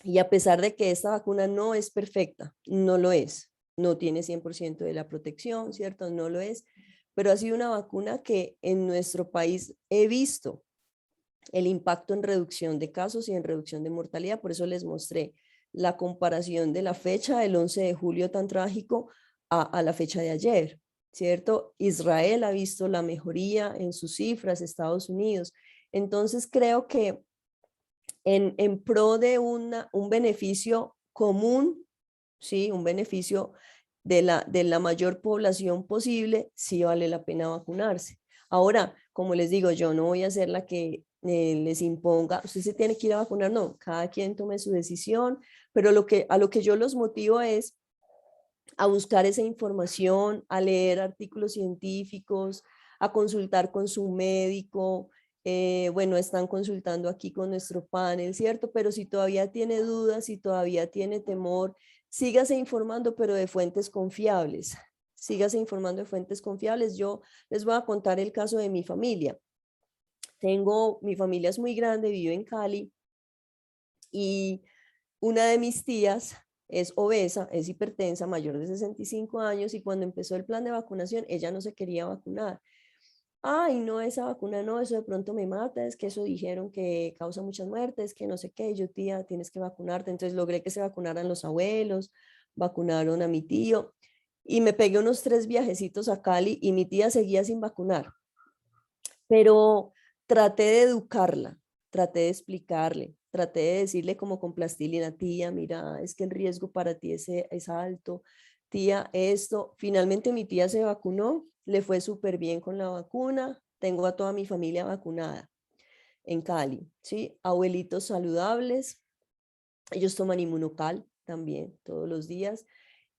y a pesar de que esta vacuna no es perfecta, no lo es, no tiene 100% de la protección, ¿cierto? No lo es, pero ha sido una vacuna que en nuestro país he visto el impacto en reducción de casos y en reducción de mortalidad. Por eso les mostré la comparación de la fecha del 11 de julio tan trágico a la fecha de ayer, ¿cierto? Israel ha visto la mejoría en sus cifras, Estados Unidos. Entonces creo que en pro de un beneficio común, ¿sí? Un beneficio de la mayor población posible, sí vale la pena vacunarse. Ahora, como les digo, yo no voy a ser la que les imponga, usted se tiene que ir a vacunar, no, cada quien tome su decisión, pero a lo que yo los motivo es a buscar esa información, a leer artículos científicos, a consultar con su médico. Bueno, están consultando aquí con nuestro panel, ¿cierto? Pero si todavía tiene dudas, si todavía tiene temor, sígase informando, pero de fuentes confiables. Sígase informando de fuentes confiables. Yo les voy a contar el caso de mi familia. Mi familia es muy grande, vivo en Cali y una de mis tías es obesa, es hipertensa, mayor de 65 años y cuando empezó el plan de vacunación, ella no se quería vacunar. Ay, no, esa vacuna no, eso de pronto me mata, es que eso dijeron que causa muchas muertes, que no sé qué, yo tía, tienes que vacunarte. Entonces logré que se vacunaran los abuelos, vacunaron a mi tío y me pegué unos 3 viajecitos a Cali y mi tía seguía sin vacunar, pero traté de educarla, traté de explicarle, traté de decirle como con plastilina, tía, mira, es que el riesgo para ti es alto, tía, esto. Finalmente mi tía se vacunó, le fue súper bien con la vacuna, tengo a toda mi familia vacunada en Cali, ¿sí? Abuelitos saludables, ellos toman Inmunocal también todos los días.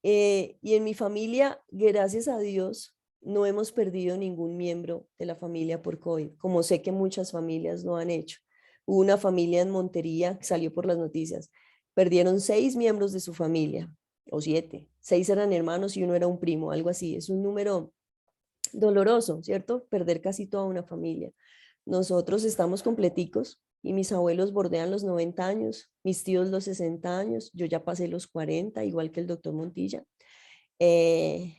Y en mi familia, gracias a Dios, no hemos perdido ningún miembro de la familia por COVID, como sé que muchas familias lo han hecho. Hubo una familia en Montería que salió por las noticias. Perdieron 6 miembros de su familia, o 7. 6 eran hermanos y uno era un primo, algo así. Es un número doloroso, ¿cierto? Perder casi toda una familia. Nosotros estamos completicos y mis abuelos bordean los 90 años, mis tíos los 60 años, yo ya pasé los 40, igual que el doctor Montilla. Eh,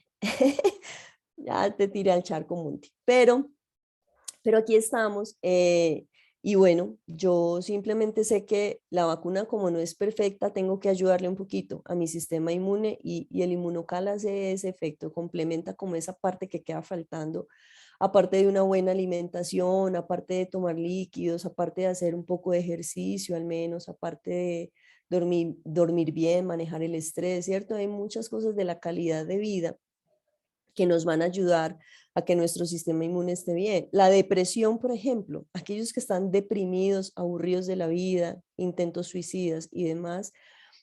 ya te tiré al charco, Monti. Pero aquí estamos. Y bueno, yo simplemente sé que la vacuna, como no es perfecta, tengo que ayudarle un poquito a mi sistema inmune y el Inmunocal hace ese efecto, complementa como esa parte que queda faltando, aparte de una buena alimentación, aparte de tomar líquidos, aparte de hacer un poco de ejercicio al menos, aparte de dormir bien, manejar el estrés, ¿cierto? Hay muchas cosas de la calidad de vida que nos van a ayudar a que nuestro sistema inmune esté bien. La depresión, por ejemplo, aquellos que están deprimidos, aburridos de la vida, intentos suicidas y demás,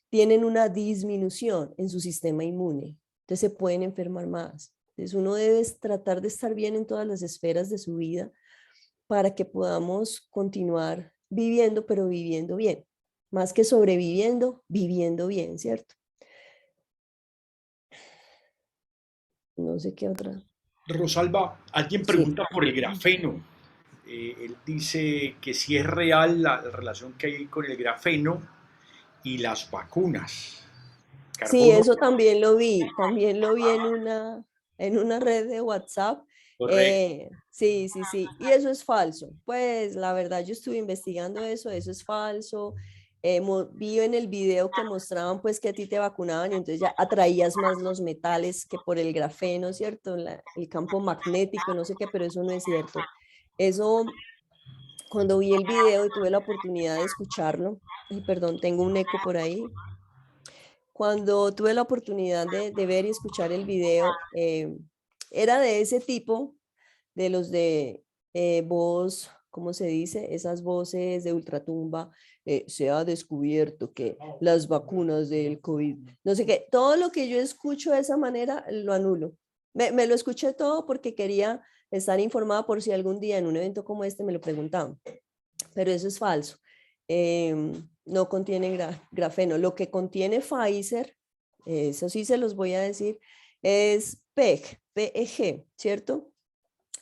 tienen una disminución en su sistema inmune. Entonces se pueden enfermar más. Entonces uno debe tratar de estar bien en todas las esferas de su vida para que podamos continuar viviendo, pero viviendo bien. Más que sobreviviendo, viviendo bien, ¿cierto? No sé qué otra.
Rosalba, alguien
Sí.
pregunta por el grafeno. Él dice que si es real la relación que hay con el grafeno y las vacunas.
Sí,
Carbono,
eso también lo vi en una red de WhatsApp.
correcto.
Sí, sí, sí, y eso es falso. Pues la verdad, yo estuve investigando eso es falso. Vi en el video que mostraban pues que a ti te vacunaban y entonces ya atraías más los metales que por el grafeno, ¿cierto? El campo magnético, no sé qué, pero eso no es cierto. Eso, cuando vi el video y tuve la oportunidad de escucharlo, ay, perdón, tengo un eco por ahí. Cuando tuve la oportunidad de ver y escuchar el video, era de ese tipo, de los de voz, ¿cómo se dice? Esas voces de ultratumba, se ha descubierto que las vacunas del COVID, no sé qué, todo lo que yo escucho de esa manera lo anulo. Me lo escuché todo porque quería estar informada por si algún día en un evento como este me lo preguntaban, pero eso es falso. No contiene grafeno. Lo que contiene Pfizer, eso sí se los voy a decir, es PEG, ¿cierto?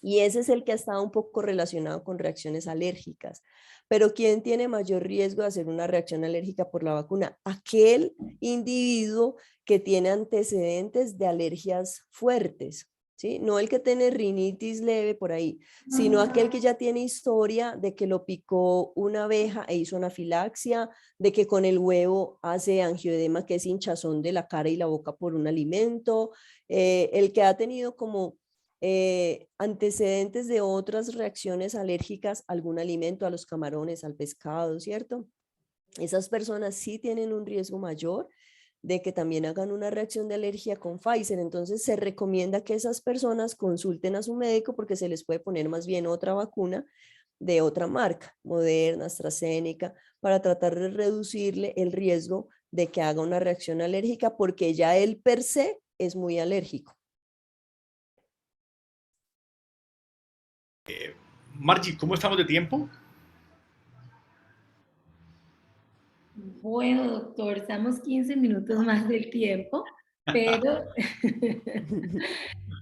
Y ese es el que ha estado un poco relacionado con reacciones alérgicas. Pero ¿quién tiene mayor riesgo de hacer una reacción alérgica por la vacuna? Aquel individuo que tiene antecedentes de alergias fuertes, ¿sí? No el que tiene rinitis leve por ahí, sino aquel que ya tiene historia de que lo picó una abeja e hizo anafilaxia, de que con el huevo hace angioedema, que es hinchazón de la cara y la boca por un alimento, el que ha tenido como antecedentes de otras reacciones alérgicas a algún alimento, a los camarones, al pescado, ¿cierto? Esas personas sí tienen un riesgo mayor de que también hagan una reacción de alergia con Pfizer. Entonces se recomienda que esas personas consulten a su médico porque se les puede poner más bien otra vacuna de otra marca, Moderna, AstraZeneca, para tratar de reducirle el riesgo de que haga una reacción alérgica porque ya él per se es muy alérgico.
Margie, ¿cómo estamos de tiempo?
Bueno, doctor, estamos 15 minutos más del tiempo, pero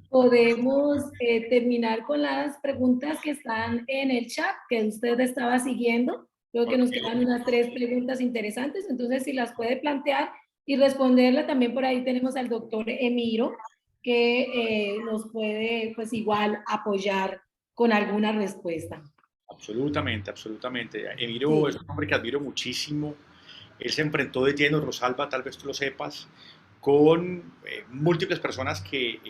podemos terminar con las preguntas que están en el chat que usted estaba siguiendo. Creo que nos quedan unas 3 preguntas interesantes, entonces si las puede plantear y responderla, también por ahí tenemos al doctor Emiro, que nos puede pues igual apoyar con alguna respuesta.
Absolutamente, absolutamente. Emiro es
Sí.
un hombre que admiro muchísimo. Él se enfrentó de lleno, Rosalba, tal vez tú lo sepas, con múltiples personas que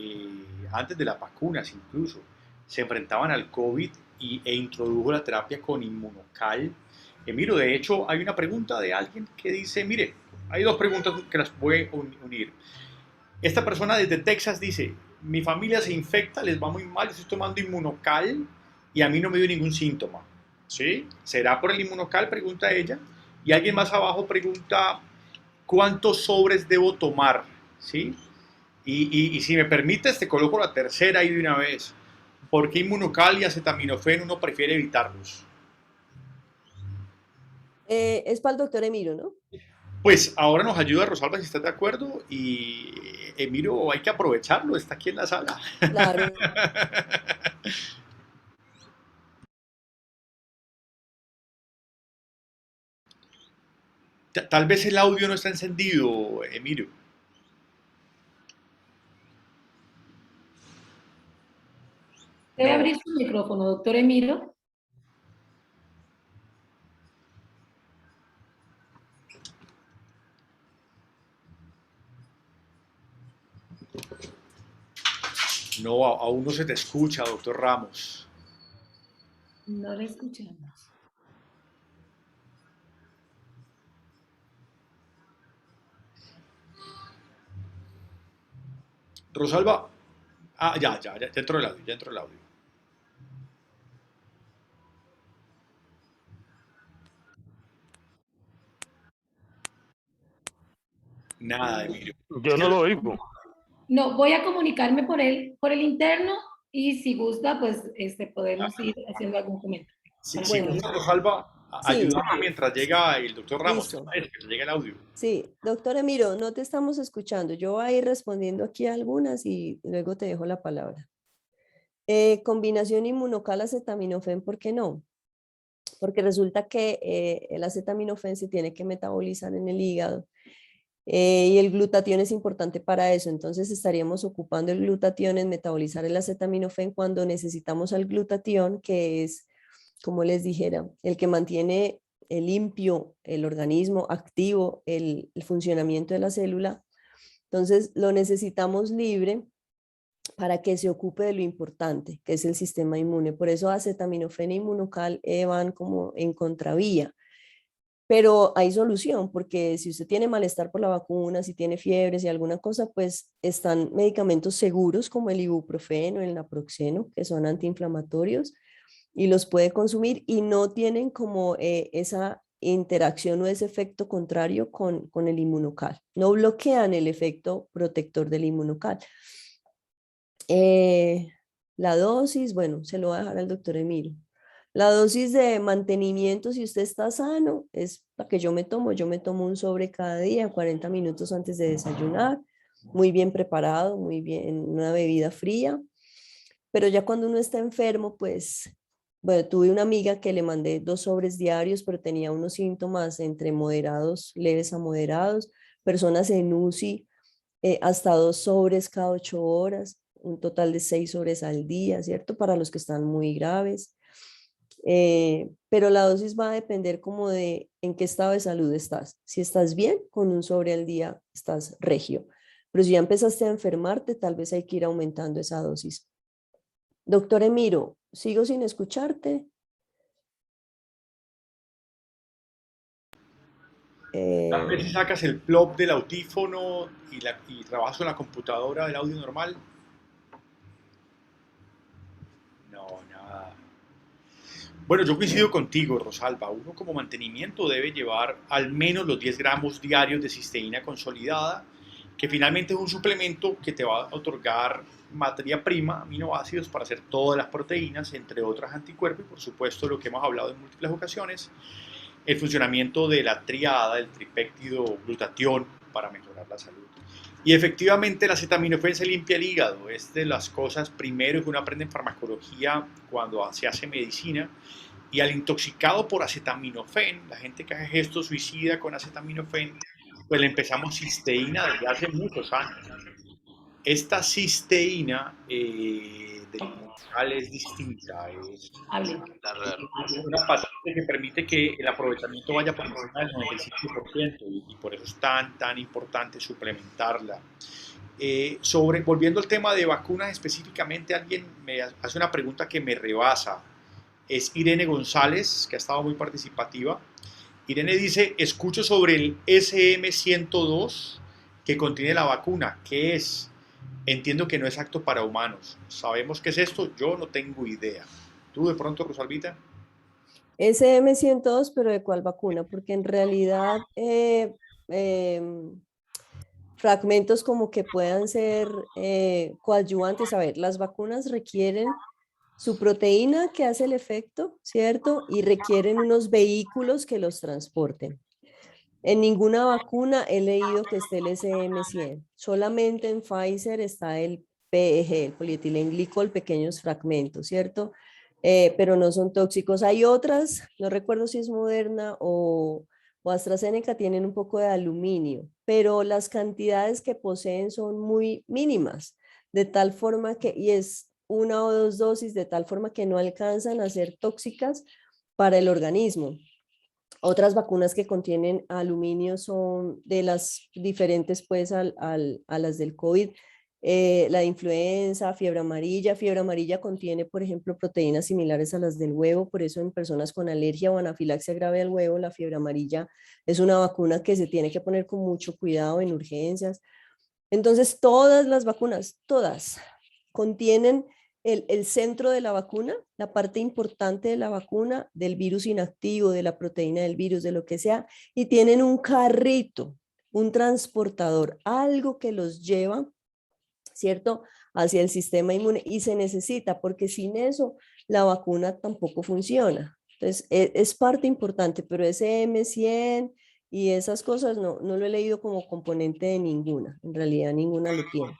antes de las vacunas incluso se enfrentaban al COVID e introdujo la terapia con inmunocal. Emiro, de hecho, hay una pregunta de alguien que dice, mire, hay dos preguntas que las voy a unir. Esta persona desde Texas dice, mi familia se infecta, les va muy mal, estoy tomando inmunocal y a mí no me dio ningún síntoma. ¿Sí? ¿Será por el inmunocal? Pregunta ella. Y alguien más abajo pregunta, ¿cuántos sobres debo tomar? ¿Sí? Y si me permites, te coloco la tercera ahí de una vez. ¿Por qué inmunocal y acetaminofén uno prefiere evitarlos?
Es para el doctor Emiro, ¿no?
Pues ahora nos ayuda Rosalba si estás de acuerdo y Emiro hay que aprovecharlo, está aquí en la sala.
Claro.
Tal vez el audio no está encendido, Emiro.
Debe
No,
abrir su micrófono, doctor Emiro.
no, aún no se te escucha, doctor Ramos.
No le escuchamos.
Rosalba, Ya entró el audio, ya entró el audio. Nada, Emilio. Es
Yo
que
no lo oigo.
No, voy a comunicarme por el interno y si gusta, pues podemos ir haciendo algún comentario.
si
Bueno,
gusta, Rosalba,
sí,
ayúdame mientras llega el doctor Ramos, ¿te
listo.
parece? Que llega el audio.
Sí, doctor Emiro, no te estamos escuchando. Yo voy a ir respondiendo aquí a algunas y luego te dejo la palabra. Combinación inmunocal acetaminofén, ¿por qué no? Porque resulta que el acetaminofén se tiene que metabolizar en el hígado y el glutatión es importante para eso. Entonces estaríamos ocupando el glutatión en metabolizar el acetaminofén cuando necesitamos al glutatión, que es, como les dijera, el que mantiene limpio el organismo, activo el funcionamiento de la célula. Entonces lo necesitamos libre para que se ocupe de lo importante, que es el sistema inmune. Por eso acetaminofén e inmunocal van como en contravía. Pero hay solución, porque si usted tiene malestar por la vacuna, si tiene fiebre, si alguna cosa, pues están medicamentos seguros como el ibuprofeno, el naproxeno, que son antiinflamatorios, y los puede consumir y no tienen como esa interacción o ese efecto contrario con el inmunocal. No bloquean el efecto protector del inmunocal. Eh, la dosis, bueno, se lo voy a dejar al doctor Emilio. La dosis de mantenimiento, si usted está sano, es la que yo me tomo. Yo me tomo un sobre cada día, 40 minutos antes de desayunar, muy bien preparado, muy bien, una bebida fría. Pero ya cuando uno está enfermo, pues, bueno, tuve una amiga que le mandé 2 sobres diarios, pero tenía unos síntomas entre moderados, leves a moderados, personas en UCI, hasta 2 sobres cada 8 horas, un total de 6 sobres al día, ¿cierto? Para los que están muy graves. Pero la dosis va a depender como de en qué estado de salud estás. Si estás bien, con un sobre al día estás regio. Pero si ya empezaste a enfermarte, tal vez hay que ir aumentando esa dosis. Doctor Emiro, sigo sin escucharte.
Tal vez si sacas el plop del audífono y trabajas con la computadora del audio normal. No, nada. Bueno, yo coincido contigo, Rosalba. Uno como mantenimiento debe llevar al menos los 10 gramos diarios de cisteína consolidada, que finalmente es un suplemento que te va a otorgar materia prima, aminoácidos para hacer todas las proteínas, entre otras anticuerpos, y por supuesto lo que hemos hablado en múltiples ocasiones, el funcionamiento de la triada, del tripéptido glutatión para mejorar la salud. Y efectivamente el acetaminofén se limpia el hígado. Es de las cosas primero que uno aprende en farmacología cuando se hace medicina. Y al intoxicado por acetaminofén, la gente que hace gesto suicida con acetaminofén, pues le empezamos cisteína desde hace muchos años. Esta cisteína del inmunocal es distinta, es
Hable.
una patente que permite que el aprovechamiento vaya por encima del 95% y por eso es tan importante suplementarla. Volviendo al tema de vacunas específicamente, alguien me hace una pregunta que me rebasa. Es Irene González, que ha estado muy participativa. Irene dice, escucho sobre el SM102 que contiene la vacuna. ¿Qué es? Entiendo que no es apto para humanos. ¿Sabemos qué es esto? Yo no tengo idea. ¿Tú de pronto, Rosalvita?
SM102, pero ¿de cuál vacuna? Porque en realidad fragmentos como que puedan ser coadyuvantes. A ver, las vacunas requieren su proteína que hace el efecto, ¿cierto? Y requieren unos vehículos que los transporten. En ninguna vacuna he leído que esté el SM100. Solamente en Pfizer está el PEG, el polietilenglicol, pequeños fragmentos, ¿cierto? Pero no son tóxicos. Hay otras, no recuerdo si es Moderna o AstraZeneca, tienen un poco de aluminio, pero las cantidades que poseen son muy mínimas, de tal forma que, y es 1 o 2 dosis, de tal forma que no alcanzan a ser tóxicas para el organismo. Otras vacunas que contienen aluminio son de las diferentes pues a las del COVID. La de influenza, fiebre amarilla contiene, por ejemplo, proteínas similares a las del huevo, por eso en personas con alergia o anafilaxia grave al huevo, la fiebre amarilla es una vacuna que se tiene que poner con mucho cuidado en urgencias. Entonces, todas las vacunas, todas, contienen el centro de la vacuna, la parte importante de la vacuna, del virus inactivo, de la proteína del virus, de lo que sea, y tienen un carrito, un transportador, algo que los lleva, ¿cierto?, hacia el sistema inmune, y se necesita, porque sin eso la vacuna tampoco funciona. Entonces, es parte importante, pero ese M100 y esas cosas no lo he leído como componente de ninguna, en realidad ninguna lo tiene.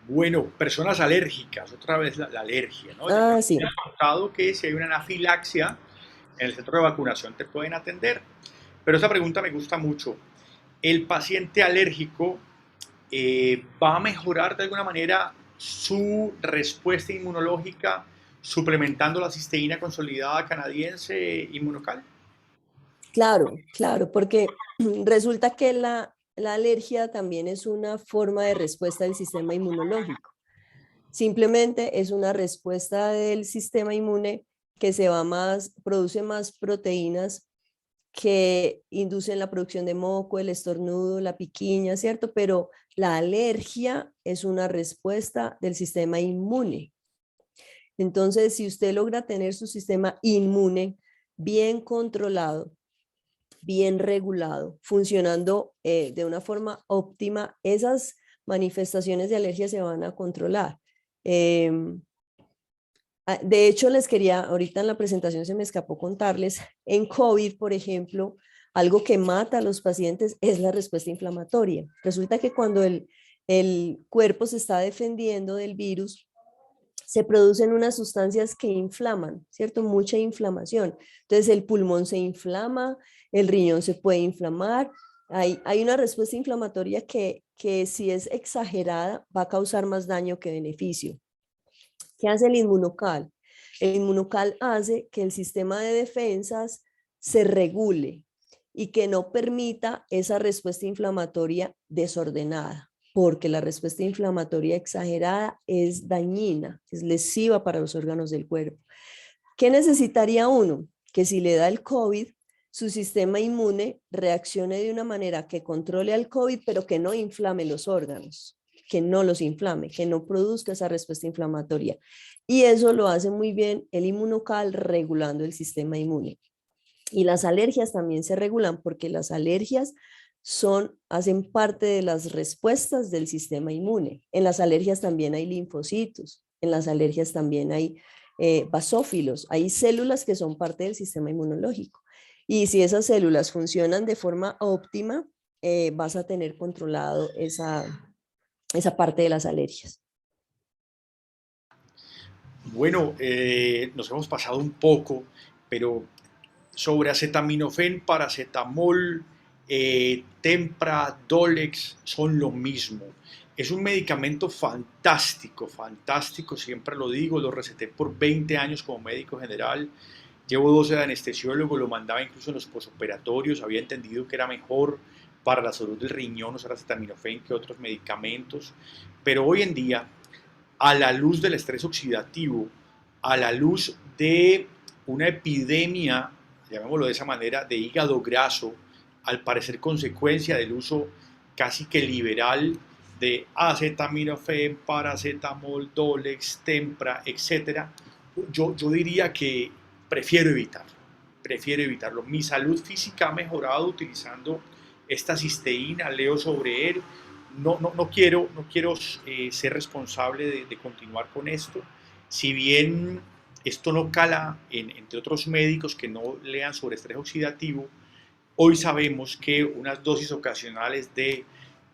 Bueno, personas alérgicas, otra vez la alergia, ¿no? Ya
Ah,
me
sí.
has contado que si hay una anafilaxia en el centro de vacunación te pueden atender. Pero esta pregunta me gusta mucho. ¿El paciente alérgico va a mejorar de alguna manera su respuesta inmunológica suplementando la cisteína consolidada canadiense inmunocal?
Claro, claro, porque resulta que la alergia también es una forma de respuesta del sistema inmunológico. Simplemente es una respuesta del sistema inmune que produce más proteínas que inducen la producción de moco, el estornudo, la piquiña, ¿cierto? Pero la alergia es una respuesta del sistema inmune. Entonces, si usted logra tener su sistema inmune bien controlado, bien regulado, funcionando de una forma óptima, esas manifestaciones de alergia se van a controlar. De hecho, les quería, ahorita en la presentación se me escapó contarles, en COVID, por ejemplo, algo que mata a los pacientes es la respuesta inflamatoria. Resulta que cuando el cuerpo se está defendiendo del virus, se producen unas sustancias que inflaman, ¿cierto? Mucha inflamación. Entonces el pulmón se inflama, el riñón se puede inflamar. Hay una respuesta inflamatoria que si es exagerada va a causar más daño que beneficio. ¿Qué hace el inmunocal? El inmunocal hace que el sistema de defensas se regule y que no permita esa respuesta inflamatoria desordenada, porque la respuesta inflamatoria exagerada es dañina, es lesiva para los órganos del cuerpo. ¿Qué necesitaría uno? Que si le da el COVID, su sistema inmune reaccione de una manera que controle al COVID, pero que no inflame los órganos, que no los inflame, que no produzca esa respuesta inflamatoria. Y eso lo hace muy bien el inmunocal regulando el sistema inmune. Y las alergias también se regulan porque las alergias hacen parte de las respuestas del sistema inmune. En las alergias también hay linfocitos, en las alergias también hay basófilos, hay células que son parte del sistema inmunológico. Y si esas células funcionan de forma óptima, vas a tener controlado esa parte de las alergias.
Bueno, nos hemos pasado un poco, pero sobre acetaminofén, paracetamol, Tempra, Dolex son lo mismo. Es un medicamento fantástico, fantástico, siempre lo digo, lo receté por 20 años como médico general, llevo 12 de anestesiólogo, lo mandaba incluso en los posoperatorios, había entendido que era mejor para la salud del riñón usar acetaminofén que otros medicamentos, pero hoy en día, a la luz del estrés oxidativo, a la luz de una epidemia, llamémoslo de esa manera, de hígado graso, al parecer consecuencia del uso casi que liberal de acetaminofén, paracetamol, Dolex, Tempra, etc., yo diría que prefiero evitarlo. Mi salud física ha mejorado utilizando esta cisteína, leo sobre él, no quiero ser responsable de continuar con esto, si bien esto no cala entre otros médicos que no lean sobre estrés oxidativo. Hoy sabemos que unas dosis ocasionales de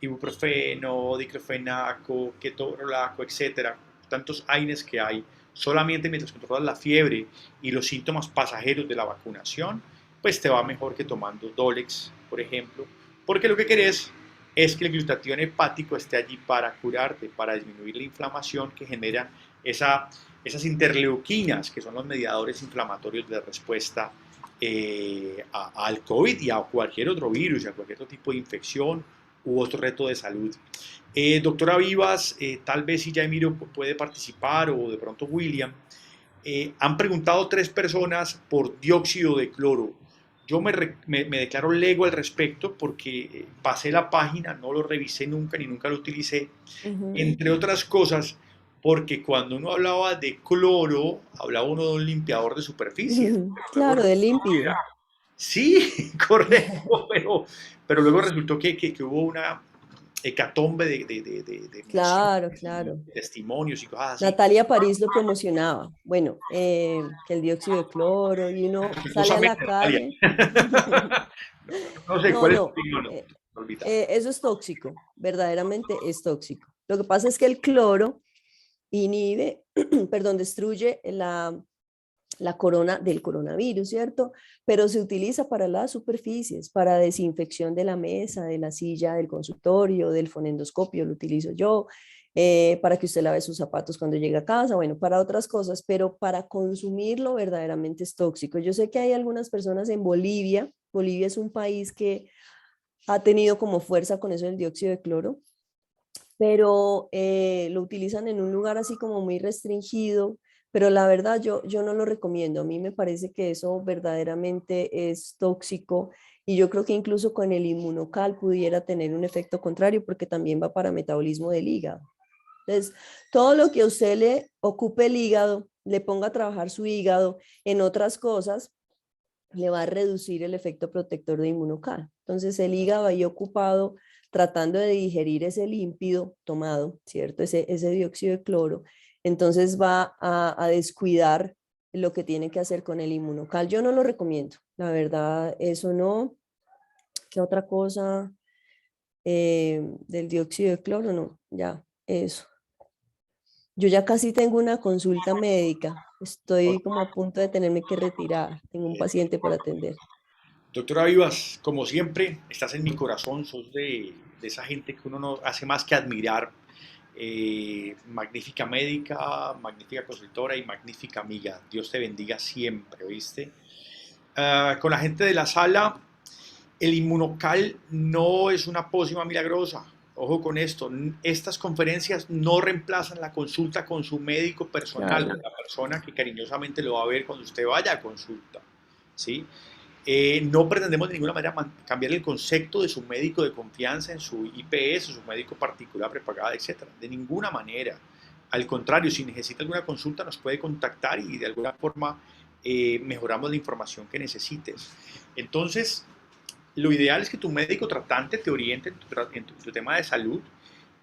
ibuprofeno, diclofenaco, ketorolaco, etcétera, tantos AINES que hay, solamente mientras controlas la fiebre y los síntomas pasajeros de la vacunación, pues te va mejor que tomando Dolex, por ejemplo, porque lo que querés es que el glutatión hepático esté allí para curarte, para disminuir la inflamación que genera esas interleuquinas, que son los mediadores inflamatorios de respuesta al COVID y a cualquier otro virus, a cualquier otro tipo de infección u otro reto de salud. Doctora Vivas, tal vez si Jaimiro puede participar o de pronto William, han preguntado 3 personas por dióxido de cloro. Yo me declaro lego al respecto porque pasé la página, no lo revisé nunca ni nunca lo utilicé,
Ujú.
entre otras cosas porque cuando uno hablaba de cloro, hablaba uno de un limpiador de superficies. Pero luego
Claro, de límpido.
sí, correcto, pero luego resultó que hubo una hecatombe de emociones,
Claro,
y
claro.
testimonios y cosas así.
Natalia París lo promocionaba. Bueno, que el dióxido de cloro y uno sale a
Respetuosamente,
la
Natalia.
calle.
No sé
No,
cuál es tu
no,
opinión, no, olvida.
eso es tóxico, verdaderamente es tóxico. Lo que pasa es que el cloro inhibe, perdón, destruye la corona del coronavirus, ¿cierto? Pero se utiliza para las superficies, para desinfección de la mesa, de la silla, del consultorio, del fonendoscopio, lo utilizo yo, para que usted lave sus zapatos cuando llegue a casa, bueno, para otras cosas, pero para consumirlo verdaderamente es tóxico. Yo sé que hay algunas personas en Bolivia, Bolivia es un país que ha tenido como fuerza con eso del dióxido de cloro, pero lo utilizan en un lugar así como muy restringido, pero la verdad yo no lo recomiendo. A mí me parece que eso verdaderamente es tóxico y yo creo que incluso con el inmunocal pudiera tener un efecto contrario porque también va para metabolismo del hígado. Entonces, todo lo que a usted le ocupe el hígado, le ponga a trabajar su hígado en otras cosas, le va a reducir el efecto protector de inmunocal. Entonces el hígado ahí ocupado tratando de digerir ese límpido tomado, ¿cierto? Ese dióxido de cloro, entonces va a descuidar lo que tiene que hacer con el inmunocal. Yo no lo recomiendo, la verdad, eso no. ¿Qué otra cosa del dióxido de cloro? No, ya, eso. Yo ya casi tengo una consulta médica. Estoy como a punto de tenerme que retirar. Tengo un paciente por atender.
Doctora Vivas, como siempre, estás en mi corazón, sos de esa gente que uno no hace más que admirar. Magnífica médica, magnífica consultora y magnífica amiga. Dios te bendiga siempre, ¿oíste? Con la gente de la sala, el inmunocal no es una pócima milagrosa. Ojo con esto, estas conferencias no reemplazan la consulta con su médico personal, con
Claro.
la persona que cariñosamente lo va a ver cuando usted vaya a consulta, ¿sí? No pretendemos de ninguna manera cambiar el concepto de su médico de confianza en su IPS, su médico particular prepagada, etcétera. De ninguna manera. Al contrario, si necesita alguna consulta, nos puede contactar y de alguna forma mejoramos la información que necesites. Entonces, lo ideal es que tu médico tratante te oriente en tu tema de salud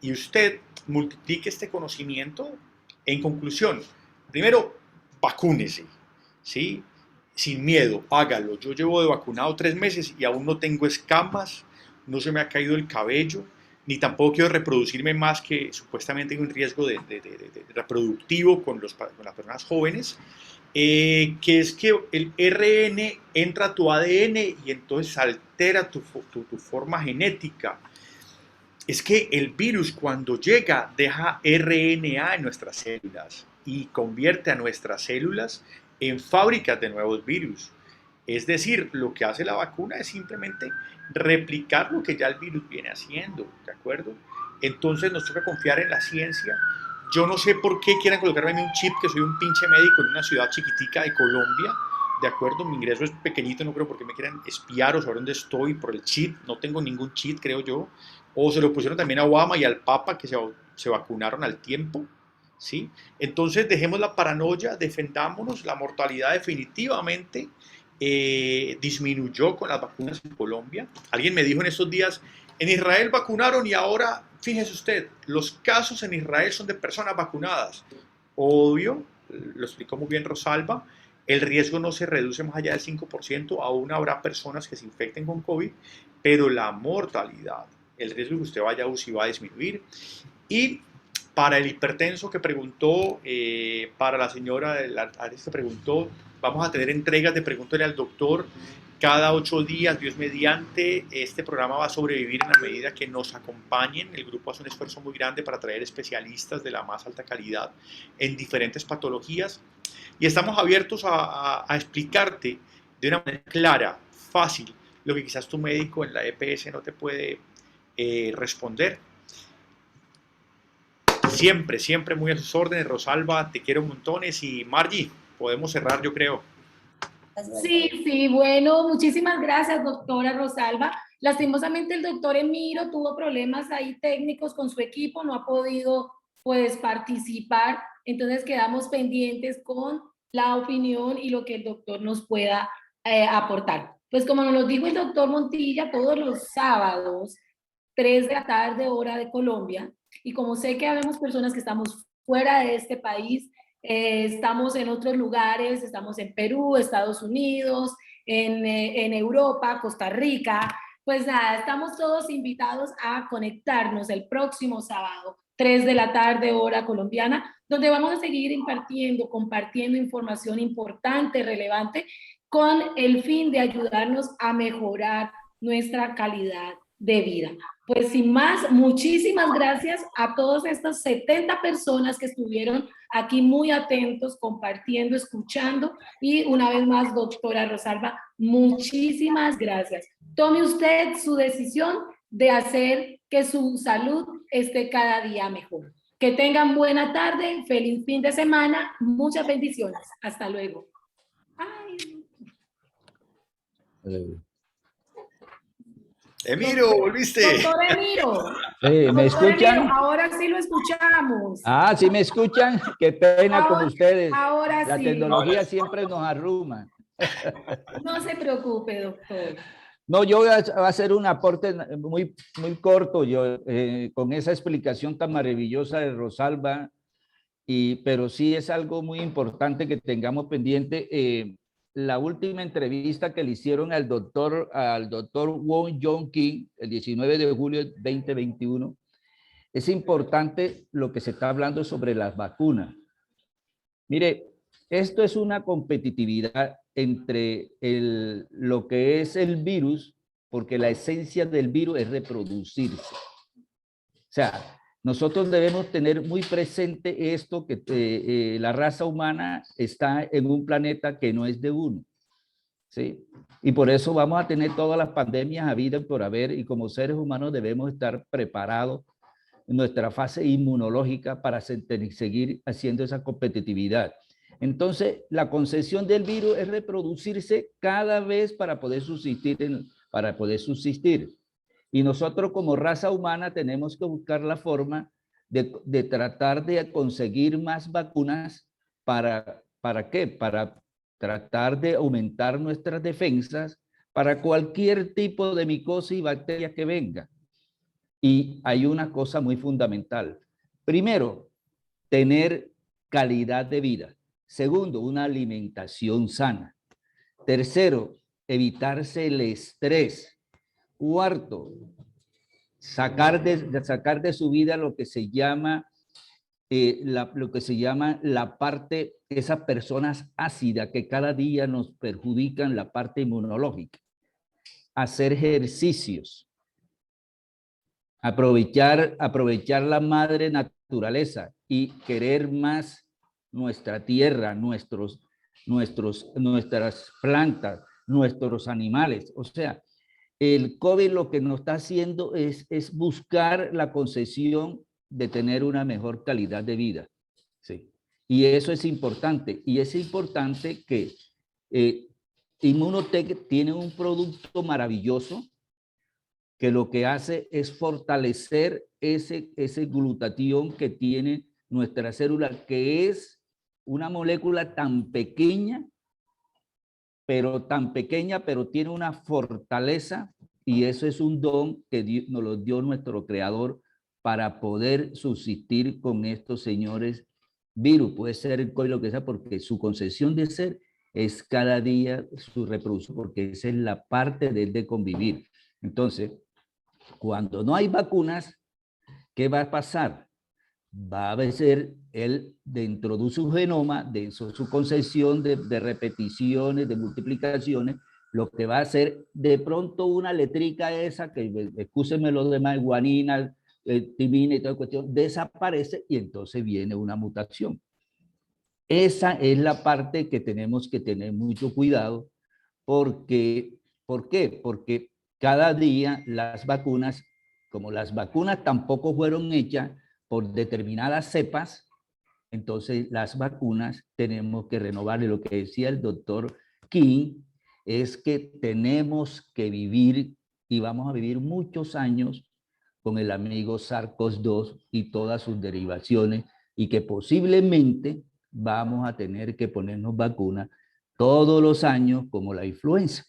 y usted multiplique este conocimiento. En conclusión, primero, vacúnese, ¿sí? Sin miedo, hágalo. Yo llevo de vacunado 3 meses y aún no tengo escamas, no se me ha caído el cabello, ni tampoco quiero reproducirme más que supuestamente hay un riesgo de reproductivo con las personas jóvenes, que es que el RN entra a tu ADN y entonces altera tu forma genética. Es que el virus cuando llega deja RNA en nuestras células y convierte a nuestras células en fábricas de nuevos virus. Es decir, lo que hace la vacuna es simplemente replicar lo que ya el virus viene haciendo, ¿de acuerdo? Entonces nos toca confiar en la ciencia. Yo no sé por qué quieran colocarme un chip, que soy un pinche médico en una ciudad chiquitica de Colombia, ¿de acuerdo? Mi ingreso es pequeñito, no creo por qué me quieran espiar o saber dónde estoy por el chip. No tengo ningún chip, creo yo. O se lo pusieron también a Obama y al Papa, que se vacunaron al tiempo, ¿sí? Entonces dejemos la paranoia, defendámonos. La mortalidad definitivamente disminuyó con las vacunas en Colombia. Alguien me dijo en estos días, en Israel vacunaron y ahora, fíjese usted, los casos en Israel son de personas vacunadas. Obvio, lo explicó muy bien Rosalba, el riesgo no se reduce más allá del 5%, aún habrá personas que se infecten con COVID, pero la mortalidad, el riesgo de que usted vaya a UCI va a disminuir. Y para el hipertenso que preguntó, para la señora que preguntó, vamos a tener entregas de Pregúntale al Doctor cada 8 días, Dios mediante. Este programa va a sobrevivir en la medida que nos acompañen. El grupo hace un esfuerzo muy grande para traer especialistas de la más alta calidad en diferentes patologías y estamos abiertos a explicarte de una manera clara, fácil, lo que quizás tu médico en la EPS no te puede responder. Siempre, siempre muy a sus órdenes. Rosalba, te quiero montones. Y Margie, podemos cerrar, yo creo.
Sí, bueno, muchísimas gracias, doctora Rosalba. Lastimosamente el doctor Emiro tuvo problemas ahí técnicos con su equipo, no ha podido pues participar, entonces quedamos pendientes con la opinión y lo que el doctor nos pueda aportar. Pues como nos lo dijo el doctor Montilla, todos los sábados, 3 de la tarde, hora de Colombia, y como sé que habemos personas que estamos fuera de este país, estamos en otros lugares, estamos en Perú, Estados Unidos, en Europa, Costa Rica. Pues nada, estamos todos invitados a conectarnos el próximo sábado, 3 de la tarde, hora colombiana, donde vamos a seguir impartiendo, compartiendo información importante, relevante, con el fin de ayudarnos a mejorar nuestra calidad de vida. Pues sin más, muchísimas gracias a todas estas 70 personas que estuvieron aquí muy atentos, compartiendo, escuchando. Y una vez más, doctora Rosalba, muchísimas gracias. Tome usted su decisión de hacer que su salud esté cada día mejor. Que tengan buena tarde, feliz fin de semana, muchas bendiciones. Hasta luego. Ay.
Emiro, volviste.
Doctor Emiro.
¿Me escuchan?
Emiro, ahora sí lo escuchamos.
Ah, ¿sí me escuchan? Qué pena con ustedes.
Ahora
La
sí.
tecnología siempre nos arruma.
No se preocupe, doctor.
No, yo voy a hacer un aporte muy corto yo, con esa explicación tan maravillosa de Rosalba, pero sí es algo muy importante que tengamos pendiente. La última entrevista que le hicieron al doctor Wong Jong Kim el 19 de julio de 2021, es importante lo que se está hablando sobre las vacunas. Mire, esto es una competitividad entre lo que es el virus, porque la esencia del virus es reproducirse. O sea, nosotros debemos tener muy presente esto, que la raza humana está en un planeta que no es de uno, ¿sí? Y por eso vamos a tener todas las pandemias habidas por haber, y como seres humanos debemos estar preparados en nuestra fase inmunológica para seguir haciendo esa competitividad. Entonces, la concepción del virus es reproducirse cada vez para poder subsistir. Y nosotros como raza humana tenemos que buscar la forma de tratar de conseguir más vacunas. ¿Para qué? Para tratar de aumentar nuestras defensas para cualquier tipo de micosis y bacteria que venga. Y hay una cosa muy fundamental. Primero, tener calidad de vida. Segundo, una alimentación sana. Tercero, evitarse el estrés. Cuarto, sacar de su vida lo que se llama la parte, esas personas ácidas que cada día nos perjudican la parte inmunológica. Hacer ejercicios. Aprovechar la madre naturaleza y querer más nuestra tierra, nuestras plantas, nuestros animales. O sea, el COVID lo que nos está haciendo es buscar la concesión de tener una mejor calidad de vida. Sí. Y eso es importante. Y es importante que Immunotec tiene un producto maravilloso que lo que hace es fortalecer ese glutatión que tiene nuestra célula, que es una molécula tan pequeña, pero tiene una fortaleza, y eso es un don que nos lo dio nuestro creador para poder subsistir con estos señores virus. Puede ser el COVID, lo que sea, porque su concepción de ser es cada día su reproducción, porque esa es la parte de convivir. Entonces, cuando no hay vacunas, ¿qué va a pasar? Va a ser él, dentro de su genoma, de su concepción de repeticiones, de multiplicaciones, lo que va a hacer de pronto una letrica esa, que excúsenme los demás, guanina, timina y toda cuestión, desaparece, y entonces viene una mutación. Esa es la parte que tenemos que tener mucho cuidado, porque, ¿por qué? Porque cada día las vacunas, como las vacunas tampoco fueron hechas por determinadas cepas, entonces las vacunas tenemos que renovarle, lo que decía el doctor aquí es que tenemos que vivir y vamos a vivir muchos años con el amigo SARS-CoV-2 y todas sus derivaciones y que posiblemente vamos a tener que ponernos vacunas todos los años como la influenza.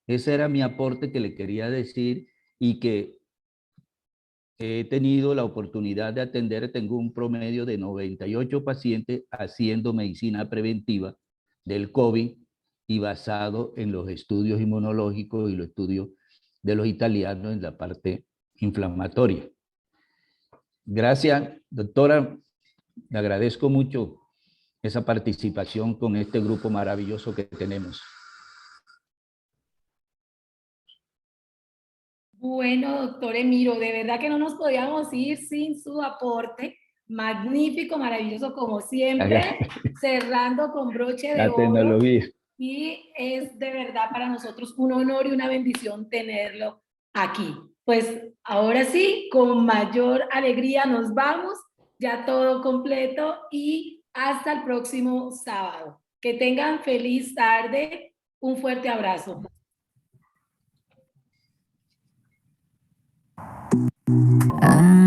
Ese era mi aporte que le quería decir y que he tenido la oportunidad de atender. Tengo un promedio de 98 pacientes haciendo medicina preventiva del COVID y basado en los estudios inmunológicos y los estudios de los italianos en la parte inflamatoria. Gracias, doctora. Le agradezco mucho esa participación con este grupo maravilloso que tenemos.
Bueno, doctor Emiro, de verdad que no nos podíamos ir sin su aporte. Magnífico, maravilloso, como siempre, cerrando con broche de
La
oro.
tecnología.
Y es de verdad para nosotros un honor y una bendición tenerlo aquí. Pues ahora sí, con mayor alegría nos vamos, ya todo completo y hasta el próximo sábado. Que tengan feliz tarde, un fuerte abrazo.
Ah.